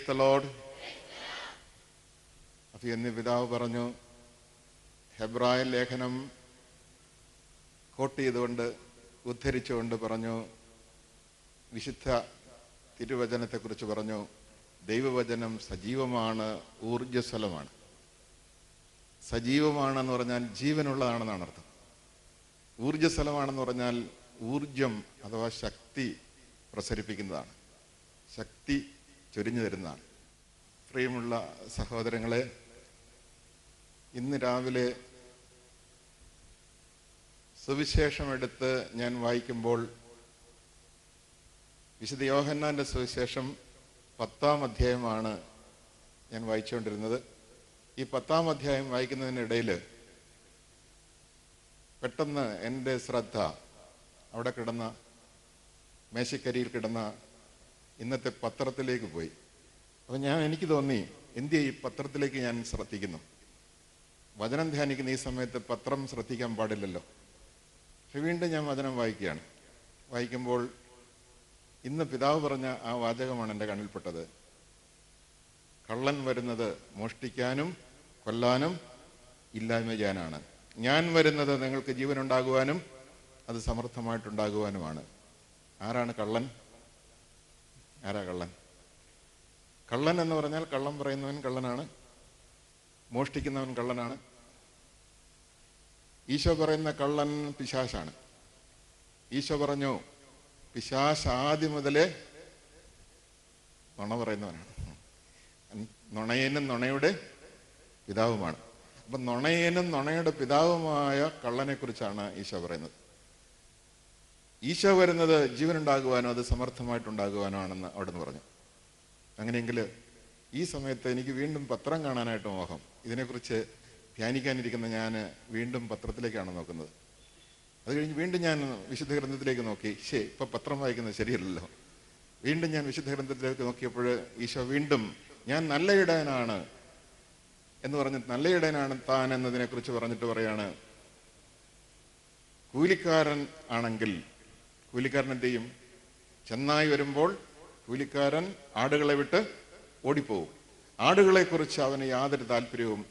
Price the Lord. അഭിയന്യ പിതാവ് പറഞ്ഞു, ഹെബ്രായ ലേഖനം കോട്ട് ചെയ്തുകൊണ്ട് ഉദ്ധരിച്ചുകൊണ്ട് പറഞ്ഞു, വിശുദ്ധ തിരുവചനത്തെക്കുറിച്ച് പറഞ്ഞു, ദൈവവചനം സജീവമാണ്, ഊർജ്ജസ്വലമാണ്. സജീവമാണെന്ന് പറഞ്ഞാൽ ജീവനുള്ളതാണെന്നാണ് അർത്ഥം. ഊർജ്ജസ്വലമാണെന്ന് പറഞ്ഞാൽ ഊർജം അഥവാ ശക്തി പ്രസരിപ്പിക്കുന്നതാണ്, ശക്തി ചൊരിഞ്ഞു തരുന്നതാണ്. പ്രിയമുള്ള സഹോദരങ്ങളെ, ഇന്ന് രാവിലെ സുവിശേഷമെടുത്ത് ഞാൻ വായിക്കുമ്പോൾ വിശുദ്ധ യോഹന്നാൻ്റെ സുവിശേഷം 10-ാം അധ്യായമാണ് ഞാൻ വായിച്ചുകൊണ്ടിരുന്നത്. ഈ 10-ാം അധ്യായം വായിക്കുന്നതിനിടയിൽ പെട്ടെന്ന് എൻ്റെ ശ്രദ്ധ അവിടെ കിടന്ന മേശക്കരിയിൽ കിടന്ന ഇന്നത്തെ പത്രത്തിലേക്ക് പോയി. അപ്പം എനിക്ക് തോന്നി, എന്ത് ഈ പത്രത്തിലേക്ക് ഞാൻ ശ്രദ്ധിക്കുന്നു? വചനം ധ്യാനിക്കുന്ന ഈ സമയത്ത് പത്രം ശ്രദ്ധിക്കാൻ പാടില്ലല്ലോ. പക്ഷെ വീണ്ടും ഞാൻ വചനം വായിക്കുകയാണ്. വായിക്കുമ്പോൾ ഇന്ന് പിതാവ് പറഞ്ഞ ആ വാചകമാണ് എൻ്റെ കണ്ണിൽപ്പെട്ടത്. കള്ളൻ വരുന്നത് മോഷ്ടിക്കാനും കൊല്ലാനും ഇല്ലായ്മ ചെയ്യാനാണ്. ഞാൻ വരുന്നത് നിങ്ങൾക്ക് ജീവനുണ്ടാകുവാനും അത് സമർത്ഥമായിട്ടുണ്ടാകുവാനുമാണ്. ആരാണ് കള്ളൻ? ആരാ കള്ളൻ? കള്ളൻ എന്ന് പറഞ്ഞാൽ കള്ളം പറയുന്നവൻ കള്ളനാണ്, മോഷ്ടിക്കുന്നവൻ കള്ളനാണ്. ഈശോ പറയുന്ന കള്ളൻ പിശാശാണ്. ഈശോ പറഞ്ഞു, പിശാശ് ആദ്യം മുതലേ നുണ പറയുന്നവനാണ്. നുണയനും നുണയുടെ പിതാവുമാണ്. അപ്പം നുണയനും നുണയുടെ പിതാവുമായ കള്ളനെ കുറിച്ചാണ് ഈശോ പറയുന്നത്. ഈശോ വരുന്നത് ജീവനുണ്ടാകുവാനോ അത് സമർത്ഥമായിട്ടുണ്ടാകുവാനോ ആണെന്ന് അവിടുന്ന് പറഞ്ഞു. അങ്ങനെയെങ്കിൽ ഈ സമയത്ത് എനിക്ക് വീണ്ടും പത്രം കാണാനായിട്ട് മോഹം. ഇതിനെക്കുറിച്ച് ധ്യാനിക്കാനിരിക്കുന്ന ഞാൻ വീണ്ടും പത്രത്തിലേക്കാണ് നോക്കുന്നത്. അത് കഴിഞ്ഞ് വീണ്ടും ഞാൻ വിശുദ്ധ ഗ്രന്ഥത്തിലേക്ക് നോക്കി. ഇപ്പം പത്രം വായിക്കുന്നത് ശരിയല്ലല്ലോ. വീണ്ടും ഞാൻ വിശുദ്ധ ഗ്രന്ഥത്തിലേക്ക് നോക്കിയപ്പോൾ ഈശോ വീണ്ടും ഞാൻ നല്ല ഇടയനാണ് എന്ന് പറഞ്ഞ്, നല്ല ഇടയനാണ് താൻ എന്നതിനെക്കുറിച്ച് പറഞ്ഞിട്ട് പറയാണ്, കൂലിക്കാരൻ ആണെങ്കിൽ കൂലിക്കാരൻ എന്ത് ചെയ്യും? ചെന്നായി വരുമ്പോൾ കൂലിക്കാരൻ ആടുകളെ വിട്ട് ഓടിപ്പോവും. ആടുകളെക്കുറിച്ച് അവന് യാതൊരു താല്പര്യവും,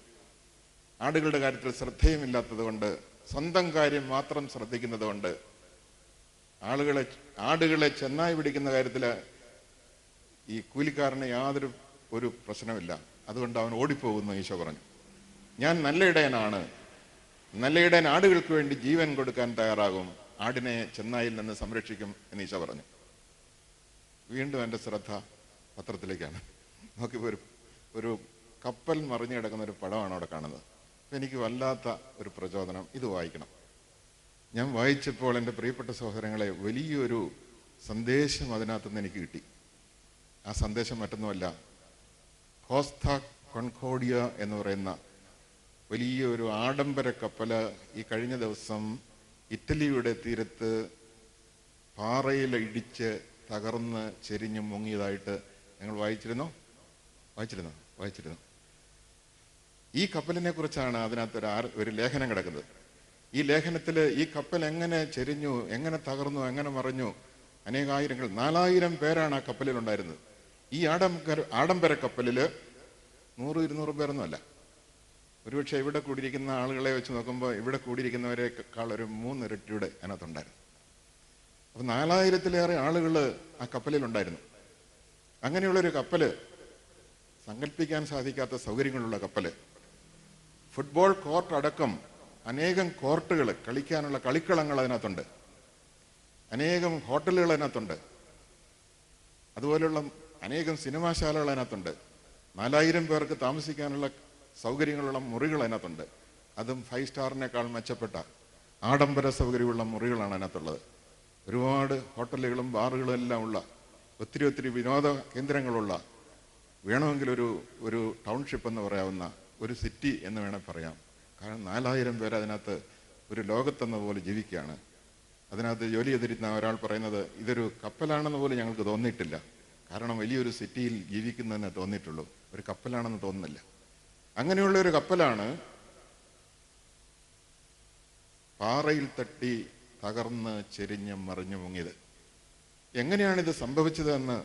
ആടുകളുടെ കാര്യത്തിൽ ശ്രദ്ധയുമില്ലാത്തത് കൊണ്ട്, സ്വന്തം കാര്യം മാത്രം ശ്രദ്ധിക്കുന്നത് കൊണ്ട് ആടുകളെ ചെന്നായി പിടിക്കുന്ന കാര്യത്തിൽ ഈ കൂലിക്കാരന് യാതൊരു പ്രശ്നമില്ല. അതുകൊണ്ട് അവൻ ഓടിപ്പോകുന്നു. ഈശോ പറഞ്ഞു, ഞാൻ നല്ല ഇടയനാണ്, നല്ല ഇടയൻ ആടുകൾക്ക് വേണ്ടി ജീവൻ കൊടുക്കാൻ തയ്യാറാകും, ആടിനെ ചെന്നായിൽ നിന്ന് സംരക്ഷിക്കും എന്ന് ഈശോ പറഞ്ഞു. വീണ്ടും എൻ്റെ ശ്രദ്ധ പത്രത്തിലേക്കാണ്. നോക്കിയപ്പോൾ ഒരു കപ്പൽ മറിഞ്ഞു കിടക്കുന്ന ഒരു പടമാണ് അവിടെ കാണുന്നത്. അപ്പം എനിക്ക് വല്ലാത്ത ഒരു പ്രചോദനം, ഇത് വായിക്കണം. ഞാൻ വായിച്ചപ്പോൾ എൻ്റെ പ്രിയപ്പെട്ട സഹോദരങ്ങളെ, വലിയൊരു സന്ദേശം അതിനകത്തുനിന്ന് എനിക്ക് കിട്ടി. ആ സന്ദേശം മറ്റൊന്നുമല്ല, കോസ്ത കോൺകോർഡിയ എന്ന് പറയുന്ന വലിയൊരു ആഡംബര കപ്പൽ ഈ കഴിഞ്ഞ ദിവസം ഇറ്റലിയുടെ തീരത്ത് പാറയിൽ ഇടിച്ച് തകർന്ന് ചെരിഞ്ഞ് മുങ്ങിയതായിട്ട് ഞങ്ങൾ വായിച്ചിരുന്നു. ഈ കപ്പലിനെ കുറിച്ചാണ് അതിനകത്ത് ഒരു ലേഖനം കിടക്കുന്നത്. ഈ ലേഖനത്തിൽ ഈ കപ്പൽ എങ്ങനെ ചെരിഞ്ഞു, എങ്ങനെ തകർന്നു, എങ്ങനെ മറിഞ്ഞു, അനേകായിരങ്ങൾ, 4000 പേരാണ് ആ കപ്പലിലുണ്ടായിരുന്നത്. ഈ ആഡംബര കപ്പലിൽ 100-200 പേരൊന്നുമല്ല. ഒരുപക്ഷെ ഇവിടെ കൂടിയിരിക്കുന്ന ആളുകളെ വെച്ച് നോക്കുമ്പോൾ ഇവിടെ കൂടിയിരിക്കുന്നവരെക്കാൾ ഒരു 3 ഇരട്ടിയുടെ അതിനകത്തുണ്ടായിരുന്നു. അപ്പം 4000-ലേറെ ആളുകൾ ആ കപ്പലിലുണ്ടായിരുന്നു. അങ്ങനെയുള്ളൊരു കപ്പല്, സങ്കല്പിക്കാൻ സാധിക്കാത്ത സൗകര്യങ്ങളുള്ള കപ്പല്, ഫുട്ബോൾ കോർട്ട് അടക്കം അനേകം കോർട്ടുകൾ, കളിക്കാനുള്ള കളിക്കളങ്ങൾ അതിനകത്തുണ്ട്, അനേകം ഹോട്ടലുകൾ അതിനകത്തുണ്ട്, അതുപോലെയുള്ള അനേകം സിനിമാശാലകൾ അതിനകത്തുണ്ട്, 4000 പേർക്ക് താമസിക്കാനുള്ള സൗകര്യങ്ങളുള്ള മുറികൾ അതിനകത്തുണ്ട്. അതും 5 സ്റ്റാറിനേക്കാൾ മെച്ചപ്പെട്ട ആഡംബര സൗകര്യമുള്ള മുറികളാണ് അതിനകത്തുള്ളത്. ഒരുപാട് ഹോട്ടലുകളും ബാറുകളും എല്ലാം ഉള്ള, ഒത്തിരി വിനോദ കേന്ദ്രങ്ങളുള്ള, വേണമെങ്കിൽ ഒരു ടൗൺഷിപ്പ് എന്ന് പറയാവുന്ന ഒരു സിറ്റി എന്ന് വേണമെങ്കിൽ പറയാം. കാരണം 4000 പേര് അതിനകത്ത് ഒരു ലോകത്തെന്ന പോലെ ജീവിക്കുകയാണ്. അതിനകത്ത് ജോലി ചെയ്തിരുന്ന ഒരാൾ പറയുന്നത്, ഇതൊരു കപ്പലാണെന്ന് പോലും ഞങ്ങൾക്ക് തോന്നിയിട്ടില്ല. കാരണം വലിയൊരു സിറ്റിയിൽ ജീവിക്കുന്നതിനെ തോന്നിയിട്ടുള്ളൂ, ഒരു കപ്പലാണെന്ന് തോന്നുന്നില്ല. അങ്ങനെയുള്ള ഒരു കപ്പലാണ് പാറയിൽ തട്ടി തകർന്ന് ചെരിഞ്ഞ് മറിഞ്ഞു മുങ്ങിയത്. എങ്ങനെയാണിത് സംഭവിച്ചതെന്ന്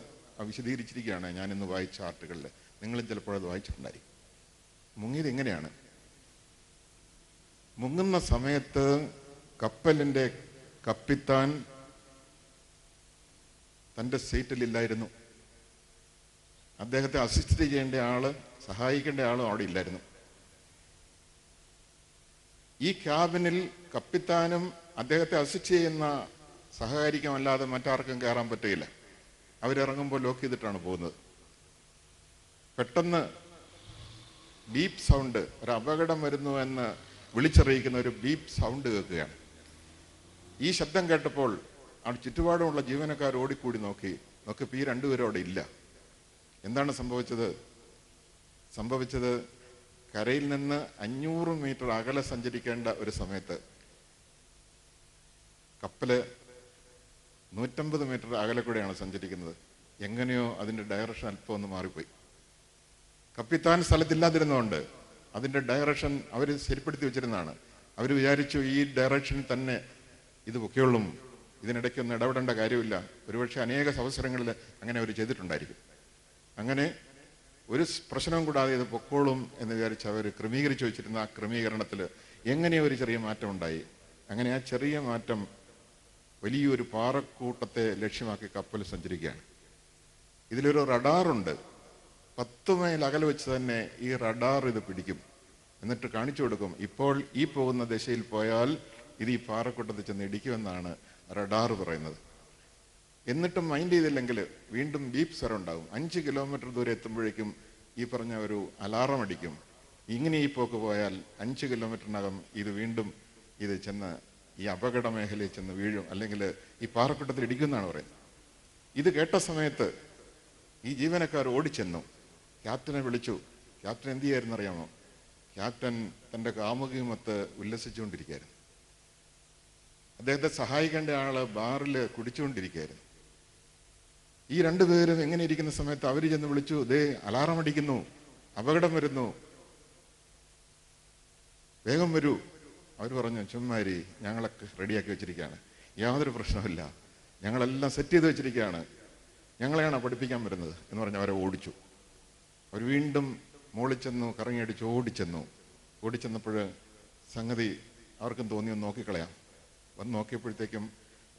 വിശദീകരിച്ചിരിക്കുകയാണ് ഞാനിന്ന് വായിച്ച ആർട്ടുകളിൽ. നിങ്ങളും ചിലപ്പോഴത് വായിച്ചിട്ടുണ്ടായിരിക്കും. മുങ്ങിയത് എങ്ങനെയാണ്? മുങ്ങുന്ന സമയത്ത് കപ്പലിൻ്റെ കപ്പിത്താൻ തൻ്റെ സീറ്റിലില്ലായിരുന്നു. അദ്ദേഹത്തെ അസിസ്റ്റ് ചെയ്യേണ്ട ആള്, സഹായിക്കേണ്ട ആളും അവിടെ ഇല്ലായിരുന്നു. ഈ ക്യാബിനിൽ കപ്പിത്താനും അദ്ദേഹത്തെ അസിസ്റ്റ് ചെയ്യുന്ന സഹകാരിക്കുമല്ലാതെ മറ്റാർക്കും കയറാൻ പറ്റുകയില്ല. അവരിറങ്ങുമ്പോൾ ലോക്ക് ചെയ്തിട്ടാണ് പോകുന്നത്. പെട്ടെന്ന് ബീപ്പ് സൗണ്ട്, ഒരു അപകടം വരുന്നു എന്ന് വിളിച്ചറിയിക്കുന്ന ഒരു ബീപ്പ് സൗണ്ട് കേൾക്കുകയാണ്. ഈ ശബ്ദം കേട്ടപ്പോൾ അവിടെ ചുറ്റുപാടുമുള്ള ജീവനക്കാർ ഓടിക്കൂടി നോക്കിയപ്പോൾ ഈ രണ്ടുപേരും അവിടെ ഇല്ല. എന്താണ് സംഭവിച്ചത്? കരയിൽ നിന്ന് 500 മീറ്റർ അകലെ സഞ്ചരിക്കേണ്ട ഒരു സമയത്ത് കപ്പല് 150 മീറ്റർ അകലെ കൂടെയാണ് സഞ്ചരിക്കുന്നത്. എങ്ങനെയോ അതിൻ്റെ ഡയറക്ഷൻ അല്പം ഒന്ന് മാറിപ്പോയി. കപ്പിത്താൻ സ്ഥലത്തില്ലാതിരുന്നതുകൊണ്ട് അതിൻ്റെ ഡയറക്ഷൻ അവർ ശരിപ്പെടുത്തി വെച്ചിരുന്നതാണ്. അവർ വിചാരിച്ചു ഈ ഡയറക്ഷനിൽ തന്നെ ഇത് പൊക്കെയുള്ളും, ഇതിനിടയ്ക്കൊന്നും ഇടപെടേണ്ട കാര്യമില്ല. ഒരുപക്ഷെ അനേക അവസരങ്ങളിൽ അങ്ങനെ അവർ ചെയ്തിട്ടുണ്ടായിരിക്കും. അങ്ങനെ ഒരു പ്രശ്നവും കൂടാതെ ഇത് പൊക്കോളും എന്ന് വിചാരിച്ച് അവർ ക്രമീകരിച്ചു വെച്ചിരുന്ന ആ ക്രമീകരണത്തിൽ എങ്ങനെയോ ഒരു ചെറിയ മാറ്റം ഉണ്ടായി. അങ്ങനെ ആ ചെറിയ മാറ്റം വലിയൊരു പാറക്കൂട്ടത്തെ ലക്ഷ്യമാക്കി കപ്പൽ സഞ്ചരിക്കുകയാണ്. ഇതിലൊരു റഡാറുണ്ട്. 10 മൈൽ അകലെ വെച്ച് തന്നെ ഈ റഡാർ ഇത് പിടിക്കും. എന്നിട്ട് കാണിച്ചു കൊടുക്കും, ഇപ്പോൾ ഈ പോകുന്ന ദിശയിൽ പോയാൽ ഇത് ഈ പാറക്കൂട്ടത്തിൽ ചെന്ന് ഇടിക്കുമെന്നാണ് റഡാർ പറയുന്നത്. എന്നിട്ടും മൈൻഡ് ചെയ്തില്ലെങ്കിൽ വീണ്ടും ബീപ്പ് സ്വരം ഉണ്ടാകും. 5 കിലോമീറ്റർ ദൂരെ എത്തുമ്പോഴേക്കും ഈ പറഞ്ഞ ഒരു അലാറം അടിക്കും. ഇങ്ങനെ ഈ പോക്ക് പോയാൽ 5 കിലോമീറ്ററിനകം ഇത് വീണ്ടും ഇത് ചെന്ന് ഈ അപകട മേഖലയിൽ ചെന്ന് വീഴും, അല്ലെങ്കിൽ ഈ പാറക്കൂട്ടത്തിൽ ഇടിക്കുമെന്നാണ് പറയുന്നത്. ഇത് കേട്ട സമയത്ത് ഈ ജീവനക്കാർ ഓടിച്ചെന്നു ക്യാപ്റ്റനെ വിളിച്ചു. ക്യാപ്റ്റൻ എന്ത് ചെയ്യായിരുന്നു അറിയാമോ? ക്യാപ്റ്റൻ തൻ്റെ കാമുകിയുമൊത്ത് ഉല്ലസിച്ചുകൊണ്ടിരിക്കുകയായിരുന്നു. അദ്ദേഹത്തെ സഹായിക്കേണ്ട ആള് ബാറിൽ കുടിച്ചുകൊണ്ടിരിക്കുകയായിരുന്നു. ഈ രണ്ടുപേരും എങ്ങനെ ഇരിക്കുന്ന സമയത്ത് അവർ ചെന്ന് വിളിച്ചു, ദേ അലാറം അടിക്കുന്നു, അപകടം വരുന്നു, വേഗം വരൂ. അവർ പറഞ്ഞു, ചുമ്മാരി, ഞങ്ങളൊക്കെ റെഡിയാക്കി വെച്ചിരിക്കുകയാണ്, യാതൊരു പ്രശ്നമില്ല, ഞങ്ങളെല്ലാം സെറ്റ് ചെയ്ത് വെച്ചിരിക്കുകയാണ്, ഞങ്ങളെയാണ് പഠിപ്പിക്കാൻ വരുന്നത് എന്ന് പറഞ്ഞ് അവരെ ഓടിച്ചു. അവർ വീണ്ടും മോളിൽ ചെന്നു, കറങ്ങിയടിച്ച് ഓടിച്ചെന്നപ്പോൾ സംഗതി അവർക്കും തോന്നി ഒന്ന് നോക്കിക്കളയാം. വന്ന് നോക്കിയപ്പോഴത്തേക്കും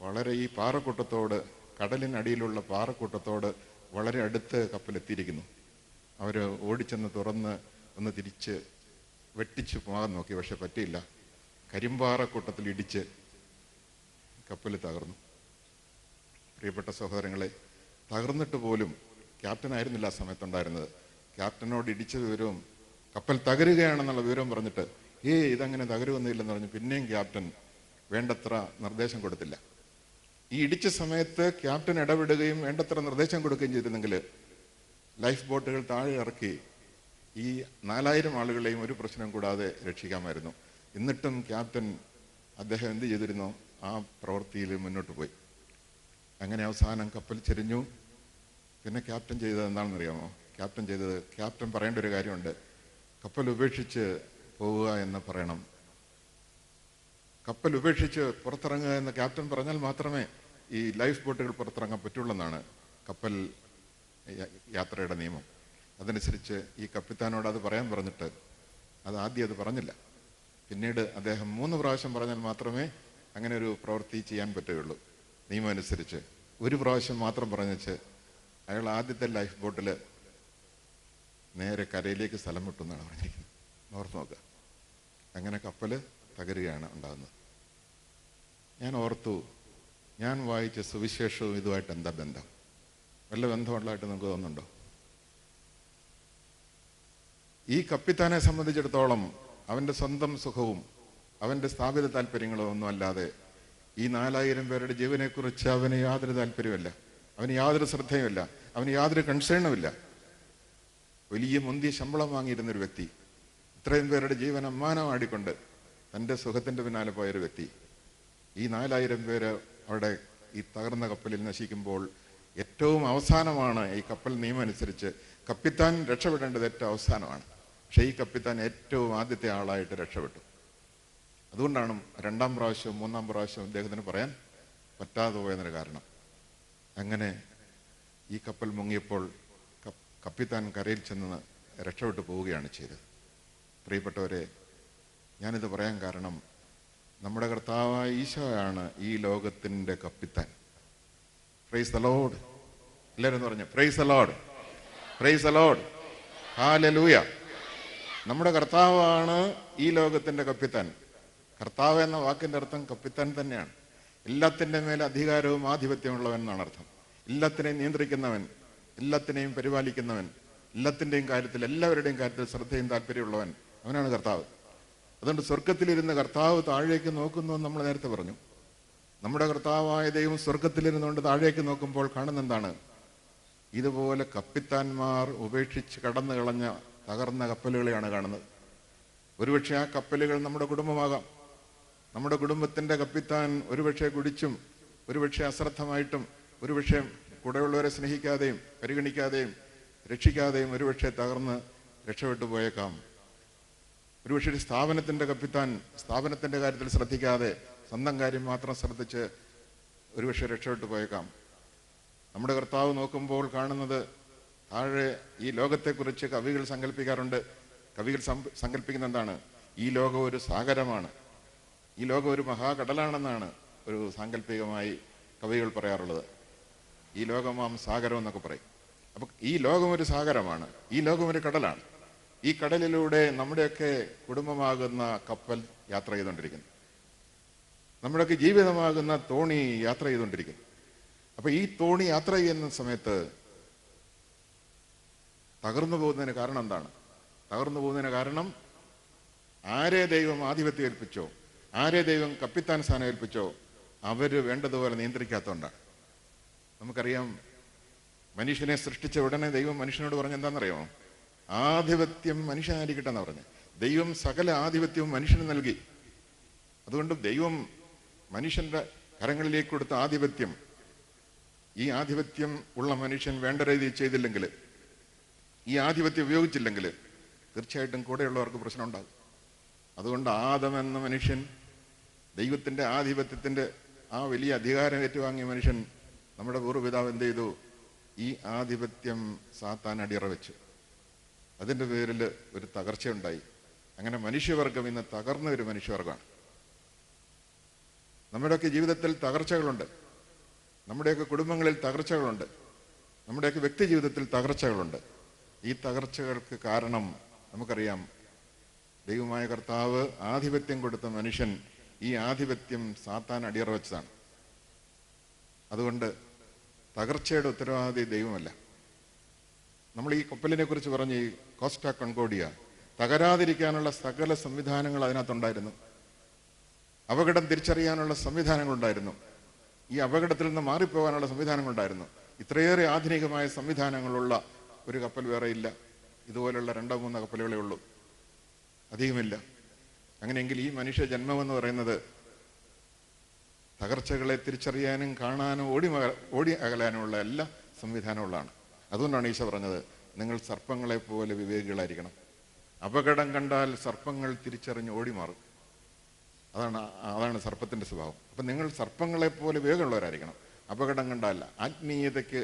വളരെ ഈ പാറക്കൂട്ടത്തോട്, കടലിനടിയിലുള്ള പാറക്കൂട്ടത്തോട് വളരെ അടുത്ത് കപ്പലെത്തിയിരിക്കുന്നു. അവർ ഓടിച്ചെന്ന് തുറന്ന് ഒന്ന് തിരിച്ച് വെട്ടിച്ച് പോകാൻ നോക്കി, പക്ഷെ പറ്റിയില്ല. കരിമ്പാറക്കൂട്ടത്തിൽ ഇടിച്ച് കപ്പൽ തകർന്നു. പ്രിയപ്പെട്ട സഹോദരങ്ങളെ, തകർന്നിട്ട് പോലും ക്യാപ്റ്റനായിരുന്നില്ല ആ സമയത്തുണ്ടായിരുന്നത്. ക്യാപ്റ്റനോട് ഇടിച്ച വിവരവും കപ്പൽ തകരുകയാണെന്നുള്ള വിവരം പറഞ്ഞിട്ട് ഇതങ്ങനെ തകരുമെന്നില്ലെന്ന് പറഞ്ഞു. പിന്നെയും ക്യാപ്റ്റൻ വേണ്ടത്ര നിർദ്ദേശം കൊടുത്തില്ല. ഈ ഇടിച്ച സമയത്ത് ക്യാപ്റ്റൻ ഇടപെടുകയും വേണ്ടത്ര നിർദ്ദേശം കൊടുക്കുകയും ചെയ്തിരുന്നെങ്കിൽ ലൈഫ് ബോട്ടുകൾ താഴെ ഇറക്കി ഈ 4000 ആളുകളെയും ഒരു പ്രശ്നം കൂടാതെ രക്ഷിക്കാമായിരുന്നു. എന്നിട്ടും ക്യാപ്റ്റൻ അദ്ദേഹം എന്ത് ചെയ്തിരുന്നോ ആ പ്രവൃത്തിയിൽ മുന്നോട്ട് പോയി. അങ്ങനെ അവസാനം കപ്പൽ ചെരിഞ്ഞു. പിന്നെ ക്യാപ്റ്റൻ ചെയ്തത് എന്താണെന്നറിയാമോ? ക്യാപ്റ്റൻ പറയേണ്ട ഒരു കാര്യമുണ്ട്. കപ്പൽ ഉപേക്ഷിച്ച് പോവുക എന്ന് പറയണം. കപ്പൽ ഉപേക്ഷിച്ച് പുറത്തിറങ്ങുക എന്ന് ക്യാപ്റ്റൻ പറഞ്ഞാൽ മാത്രമേ ഈ ലൈഫ് ബോട്ടുകൾ പുറത്തിറങ്ങാൻ പറ്റുള്ളൂ എന്നാണ് കപ്പൽ യാത്രയുടെ നിയമം. അതനുസരിച്ച് ഈ കപ്പിത്താനോട് അത് പറയാൻ പറഞ്ഞിട്ട് ആദ്യം അത് പറഞ്ഞില്ല. പിന്നീട് അദ്ദേഹം 3 പ്രാവശ്യം പറഞ്ഞാൽ മാത്രമേ അങ്ങനെ ഒരു പ്രവൃത്തി ചെയ്യാൻ പറ്റുകയുള്ളൂ. നിയമം അനുസരിച്ച് 1 പ്രാവശ്യം മാത്രം പറഞ്ഞിച്ച് അയാൾ ആദ്യത്തെ ലൈഫ് ബോട്ടിൽ നേരെ കരയിലേക്ക് സ്ഥലം വിട്ടു എന്നാണ് പറഞ്ഞിരിക്കുന്നത്. ഓർത്ത് നോക്കുക. അങ്ങനെ കപ്പൽ തകരുകയാണ് ഉണ്ടാകുന്നത്. ഞാൻ ഓർത്തു, ഞാൻ വായിച്ച സുവിശേഷവും ഇതുമായിട്ട് എന്താ ബന്ധം? വല്ല ബന്ധമുള്ളതായിട്ട് നമുക്ക് തോന്നുന്നുണ്ടോ? ഈ കപ്പിത്താനെ സംബന്ധിച്ചിടത്തോളം അവൻ്റെ സ്വന്തം സുഖവും അവൻ്റെ സ്ഥാപിത താല്പര്യങ്ങളും ഒന്നും അല്ലാതെ ഈ 4000 പേരുടെ ജീവനെക്കുറിച്ച് അവന് യാതൊരു താല്പര്യമില്ല, അവന് യാതൊരു ശ്രദ്ധയുമില്ല, അവന് യാതൊരു കൺസേണുമില്ല. വലിയ മുന്തിയ ശമ്പളം വാങ്ങിയിരുന്നൊരു വ്യക്തി, ഇത്രയും പേരുടെ ജീവൻ അമ്മാനമാടിക്കൊണ്ട് തൻ്റെ സുഖത്തിൻ്റെ പിന്നാലെ പോയൊരു വ്യക്തി, ഈ 4000 പേര് അവിടെ ഈ തകർന്ന കപ്പലിൽ നശിക്കുമ്പോൾ ഏറ്റവും അവസാനമാണ് ഈ കപ്പൽ നിയമം അനുസരിച്ച് കപ്പിത്താൻ രക്ഷപ്പെടേണ്ടത് ഏറ്റവും അവസാനമാണ്. പക്ഷേ ഈ കപ്പിത്താൻ ഏറ്റവും ആദ്യത്തെ ആളായിട്ട് രക്ഷപ്പെട്ടു. അതുകൊണ്ടാണ് 2ാം പ്രാവശ്യവും 3ാം പ്രാവശ്യവും അദ്ദേഹത്തിന് പറയാൻ പറ്റാതെ പോയതിന് കാരണം. അങ്ങനെ ഈ കപ്പൽ മുങ്ങിയപ്പോൾ കപ്പിത്താൻ കരയിൽ ചെന്ന് രക്ഷപ്പെട്ടു പോവുകയാണ് ചെയ്തത്. പ്രിയപ്പെട്ടവരെ, ഞാനിത് പറയാൻ കാരണം നമ്മുടെ കർത്താവായ ഈശോയാണ് ഈ ലോകത്തിൻ്റെ കപ്പിത്താൻ. Praise the Lord. എല്ലാവരും എന്ന് പറഞ്ഞു praise the Lord, praise the Lord, hallelujah. നമ്മുടെ കർത്താവാണ് ഈ ലോകത്തിൻ്റെ കപ്പിത്താൻ. കർത്താവ് എന്ന വാക്കിൻ്റെ അർത്ഥം കപ്പിത്താൻ തന്നെയാണ്. എല്ലാത്തിൻ്റെ മേലെ അധികാരവും ആധിപത്യമുള്ളവൻ എന്നാണ് അർത്ഥം. എല്ലാത്തിനെയും നിയന്ത്രിക്കുന്നവൻ, എല്ലാത്തിനെയും പരിപാലിക്കുന്നവൻ, എല്ലാത്തിൻ്റെയും കാര്യത്തിൽ, എല്ലാവരുടെയും കാര്യത്തിൽ ശ്രദ്ധയും താല്പര്യമുള്ളവൻ, അവനാണ് കർത്താവ്. അതുകൊണ്ട് സ്വർഗത്തിലിരുന്ന് കർത്താവ് താഴേക്ക് നോക്കുന്നു എന്ന് നമ്മൾ നേരത്തെ പറഞ്ഞു. നമ്മുടെ കർത്താവായ ദൈവം സ്വർഗത്തിലിരുന്നുകൊണ്ട് താഴേക്ക് നോക്കുമ്പോൾ കാണുന്ന എന്താണ്? ഇതുപോലെ കപ്പിത്താന്മാർ ഉപേക്ഷിച്ച് കടന്നു കളഞ്ഞ തകർന്ന കപ്പലുകളെയാണ് കാണുന്നത്. ഒരുപക്ഷെ ആ കപ്പലുകൾ നമ്മുടെ കുടുംബമാകാം. നമ്മുടെ കുടുംബത്തിൻ്റെ കപ്പിത്താൻ ഒരുപക്ഷെ കുടിച്ചും, ഒരുപക്ഷെ അശ്രദ്ധമായിട്ടും, ഒരുപക്ഷെ കൂടെയുള്ളവരെ സ്നേഹിക്കാതെയും പരിഗണിക്കാതെയും രക്ഷിക്കാതെയും ഒരുപക്ഷെ തകർന്ന് രക്ഷപ്പെട്ടു പോയേക്കാം. ഒരുപക്ഷെ ഒരു സ്ഥാപനത്തിൻ്റെ കപ്പിത്താൻ സ്ഥാപനത്തിൻ്റെ കാര്യത്തിൽ ശ്രദ്ധിക്കാതെ സ്വന്തം കാര്യം മാത്രം ശ്രദ്ധിച്ച് ഒരുപക്ഷെ രക്ഷപ്പെട്ടു പോയേക്കാം. നമ്മുടെ കർത്താവ് നോക്കുമ്പോൾ കാണുന്നത് താഴെ ഈ ലോകത്തെക്കുറിച്ച് കവികൾ സങ്കല്പിക്കാറുണ്ട്. കവികൾ സങ്കല്പിക്കുന്ന എന്താണ്? ഈ ലോകം ഒരു സാഗരമാണ്, ഈ ലോകം ഒരു മഹാകടലാണെന്നാണ് ഒരു സാങ്കല്പികമായി കവികൾ പറയാറുള്ളത്. ഈ ലോകമാം സാഗരം എന്നൊക്കെ പറയും. അപ്പം ഈ ലോകം ഒരു സാഗരമാണ്, ഈ ലോകം ഒരു കടലാണ്. ഈ കടലിലൂടെ നമ്മുടെയൊക്കെ കുടുംബമാകുന്ന കപ്പൽ യാത്ര ചെയ്തുകൊണ്ടിരിക്കുന്നു. നമ്മുടെയൊക്കെ ജീവിതമാകുന്ന തോണി യാത്ര ചെയ്തുകൊണ്ടിരിക്കുന്നു. അപ്പൊ ഈ തോണി യാത്ര ചെയ്യുന്ന സമയത്ത് തകർന്നു പോകുന്നതിന് കാരണം എന്താണ്? തകർന്നു പോകുന്നതിന് കാരണം ആരെ ദൈവം ആധിപത്യം ഏൽപ്പിച്ചോ, ആരെ ദൈവം കപ്പിത്താൻ സ്ഥാനം ഏൽപ്പിച്ചോ അവര് വേണ്ടതുപോലെ നിയന്ത്രിക്കാത്തതുകൊണ്ടാണ്. നമുക്കറിയാം, മനുഷ്യനെ സൃഷ്ടിച്ച ഉടനെ ദൈവം മനുഷ്യനോട് പറഞ്ഞ എന്താണെന്നറിയാമോ? ആധിപത്യം മനുഷ്യനായിരിക്കട്ടെ എന്ന് പറഞ്ഞു. ദൈവം സകല ആധിപത്യവും മനുഷ്യന് നൽകി. അതുകൊണ്ട് ദൈവം മനുഷ്യന്റെ കരങ്ങളിലേക്ക് കൊടുത്ത ആധിപത്യം, ഈ ആധിപത്യം ഉള്ള മനുഷ്യൻ വേണ്ട രീതിയിൽ ചെയ്തില്ലെങ്കിൽ, ഈ ആധിപത്യം ഉപയോഗിച്ചില്ലെങ്കിൽ തീർച്ചയായിട്ടും കൂടെയുള്ളവർക്ക് പ്രശ്നം ഉണ്ടാകും. അതുകൊണ്ട് ആദം എന്ന മനുഷ്യൻ ദൈവത്തിൻ്റെ ആധിപത്യത്തിൻ്റെ ആ വലിയ അധികാരം ഏറ്റുവാങ്ങിയ മനുഷ്യൻ, നമ്മുടെ പൂർവ്വപിതാവ് എന്ത് ചെയ്തു? ഈ ആധിപത്യം സാത്താൻ അടിയറ വെച്ചു. അതിൻ്റെ പേരിൽ ഒരു തകർച്ചയുണ്ടായി. അങ്ങനെ മനുഷ്യവർഗം ഇന്ന് തകർന്ന ഒരു മനുഷ്യവർഗമാണ്. നമ്മുടെയൊക്കെ ജീവിതത്തിൽ തകർച്ചകളുണ്ട്, നമ്മുടെയൊക്കെ കുടുംബങ്ങളിൽ തകർച്ചകളുണ്ട്, നമ്മുടെയൊക്കെ വ്യക്തി ജീവിതത്തിൽ തകർച്ചകളുണ്ട്. ഈ തകർച്ചകൾക്ക് കാരണം നമുക്കറിയാം, ദൈവമായ കർത്താവ് ആധിപത്യം കൊടുത്ത മനുഷ്യൻ ഈ ആധിപത്യം സാത്താൻ അടിയറ വെച്ചതാണ്. അതുകൊണ്ട് തകർച്ചയുടെ ഉത്തരവാദി ദൈവമല്ല. നമ്മൾ ഈ കപ്പലിനെ കുറിച്ച് പറഞ്ഞ് ഈ കോസ്റ്റ കൺകോർഡിയ തകരാതിരിക്കാനുള്ള സകല സംവിധാനങ്ങൾ അതിനകത്തുണ്ടായിരുന്നു. അപകടം തിരിച്ചറിയാനുള്ള സംവിധാനങ്ങളുണ്ടായിരുന്നു. ഈ അപകടത്തിൽ നിന്ന് മാറിപ്പോകാനുള്ള സംവിധാനങ്ങളുണ്ടായിരുന്നു. ഇത്രയേറെ ആധുനികമായ സംവിധാനങ്ങളുള്ള ഒരു കപ്പൽ വേറെ ഇല്ല. ഇതുപോലുള്ള 2-3 കപ്പലുകളേ ഉള്ളൂ, അധികമില്ല. അങ്ങനെയെങ്കിൽ ഈ മനുഷ്യ ജന്മമെന്ന് പറയുന്നത് തകർച്ചകളെ തിരിച്ചറിയാനും കാണാനും ഓടി അകലാനുമുള്ള എല്ലാ സംവിധാനമുള്ളതാണ്. അതുകൊണ്ടാണ് ഈശോ പറഞ്ഞത്, നിങ്ങൾ സർപ്പങ്ങളെ പോലെ വിവേകികളായിരിക്കണം. അപകടം കണ്ടാൽ സർപ്പങ്ങൾ തിരിച്ചറിഞ്ഞ് ഓടി മാറും. അതാണ് സർപ്പത്തിൻ്റെ സ്വഭാവം. അപ്പം നിങ്ങൾ സർപ്പങ്ങളെ പോലെ വിവേകമുള്ളവരായിരിക്കണം. അപകടം കണ്ടാൽ, ആത്മീയതയ്ക്ക്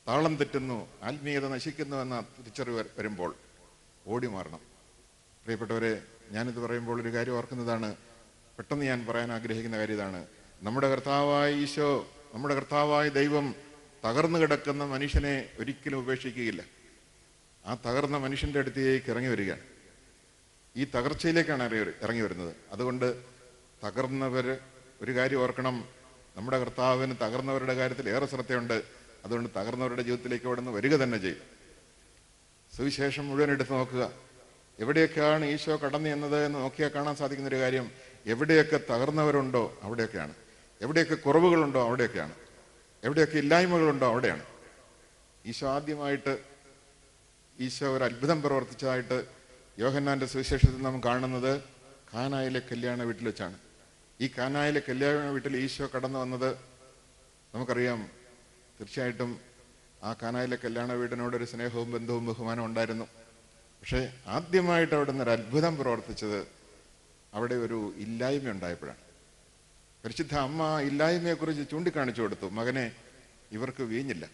താളം തെറ്റുന്നു, ആത്മീയത നശിക്കുന്നു എന്ന തിരിച്ചറിവ് വരുമ്പോൾ ഓടി മാറണം. പ്രിയപ്പെട്ടവരെ, ഞാനിത് പറയുമ്പോൾ ഒരു കാര്യം ഓർക്കുന്നതാണ്, പെട്ടെന്ന് ഞാൻ പറയാൻ ആഗ്രഹിക്കുന്ന കാര്യം ഇതാണ്. നമ്മുടെ കർത്താവായ ഈശോ, നമ്മുടെ കർത്താവായ ദൈവം തകർന്നു കിടക്കുന്ന മനുഷ്യനെ ഒരിക്കലും ഉപേക്ഷിക്കുകയില്ല. ആ തകർന്ന മനുഷ്യൻ്റെ അടുത്തേക്ക് ഇറങ്ങി വരികയാണ്. ഈ തകർച്ചയിലേക്കാണ് ഇറങ്ങി വരുന്നത്. അതുകൊണ്ട് തകർന്നവർ ഒരു കാര്യം ഓർക്കണം, നമ്മുടെ കർത്താവിന് തകർന്നവരുടെ കാര്യത്തിൽ ഏറെ ശ്രദ്ധയുണ്ട്. അതുകൊണ്ട് തകർന്നവരുടെ ജീവിതത്തിലേക്ക് അവിടെ നിന്ന് വരിക തന്നെ ചെയ്യും. സുവിശേഷം മുഴുവൻ എടുത്ത് നോക്കുക, എവിടെയൊക്കെയാണ് ഈശോ കടന്നു എന്നത് എന്ന് നോക്കിയാൽ കാണാൻ സാധിക്കുന്നൊരു കാര്യം, എവിടെയൊക്കെ തകർന്നവരുണ്ടോ അവിടെയൊക്കെയാണ്, എവിടെയൊക്കെ കുറവുകളുണ്ടോ അവിടെയൊക്കെയാണ്, എവിടെയൊക്കെ ഇല്ലായ്മകളുണ്ടോ അവിടെയാണ്. ഈശോ ആദ്യമായിട്ട് ഒരു അത്ഭുതം പ്രവർത്തിച്ചതായിട്ട് യോഹന്നാന്റെ സുവിശേഷത്തിൽ നാം കാണുന്നത് കാനായിലെ കല്യാണ വീട്ടിൽ വെച്ചാണ്. ഈ കാനായിലെ കല്യാണ വീട്ടിൽ ഈശോ കടന്നു വന്നത് നമുക്കറിയാം. തീർച്ചയായിട്ടും ആ കാനായിലെ കല്യാണ വീടിനോടൊരു സ്നേഹവും ബന്ധവും ബഹുമാനവും ഉണ്ടായിരുന്നു. പക്ഷേ ആദ്യമായിട്ട് അവിടെ നിന്ന് ഒരു അത്ഭുതം പ്രവർത്തിച്ചത് അവിടെ ഒരു ഇല്ലായ്മ ഉണ്ടായപ്പോഴാണ്. പരിശുദ്ധ അമ്മ ഇല്ലായ്മയെക്കുറിച്ച് ചൂണ്ടിക്കാണിച്ചു കൊടുത്തു. മകനെ, ഇവർക്ക് വീഞ്ഞില്ല.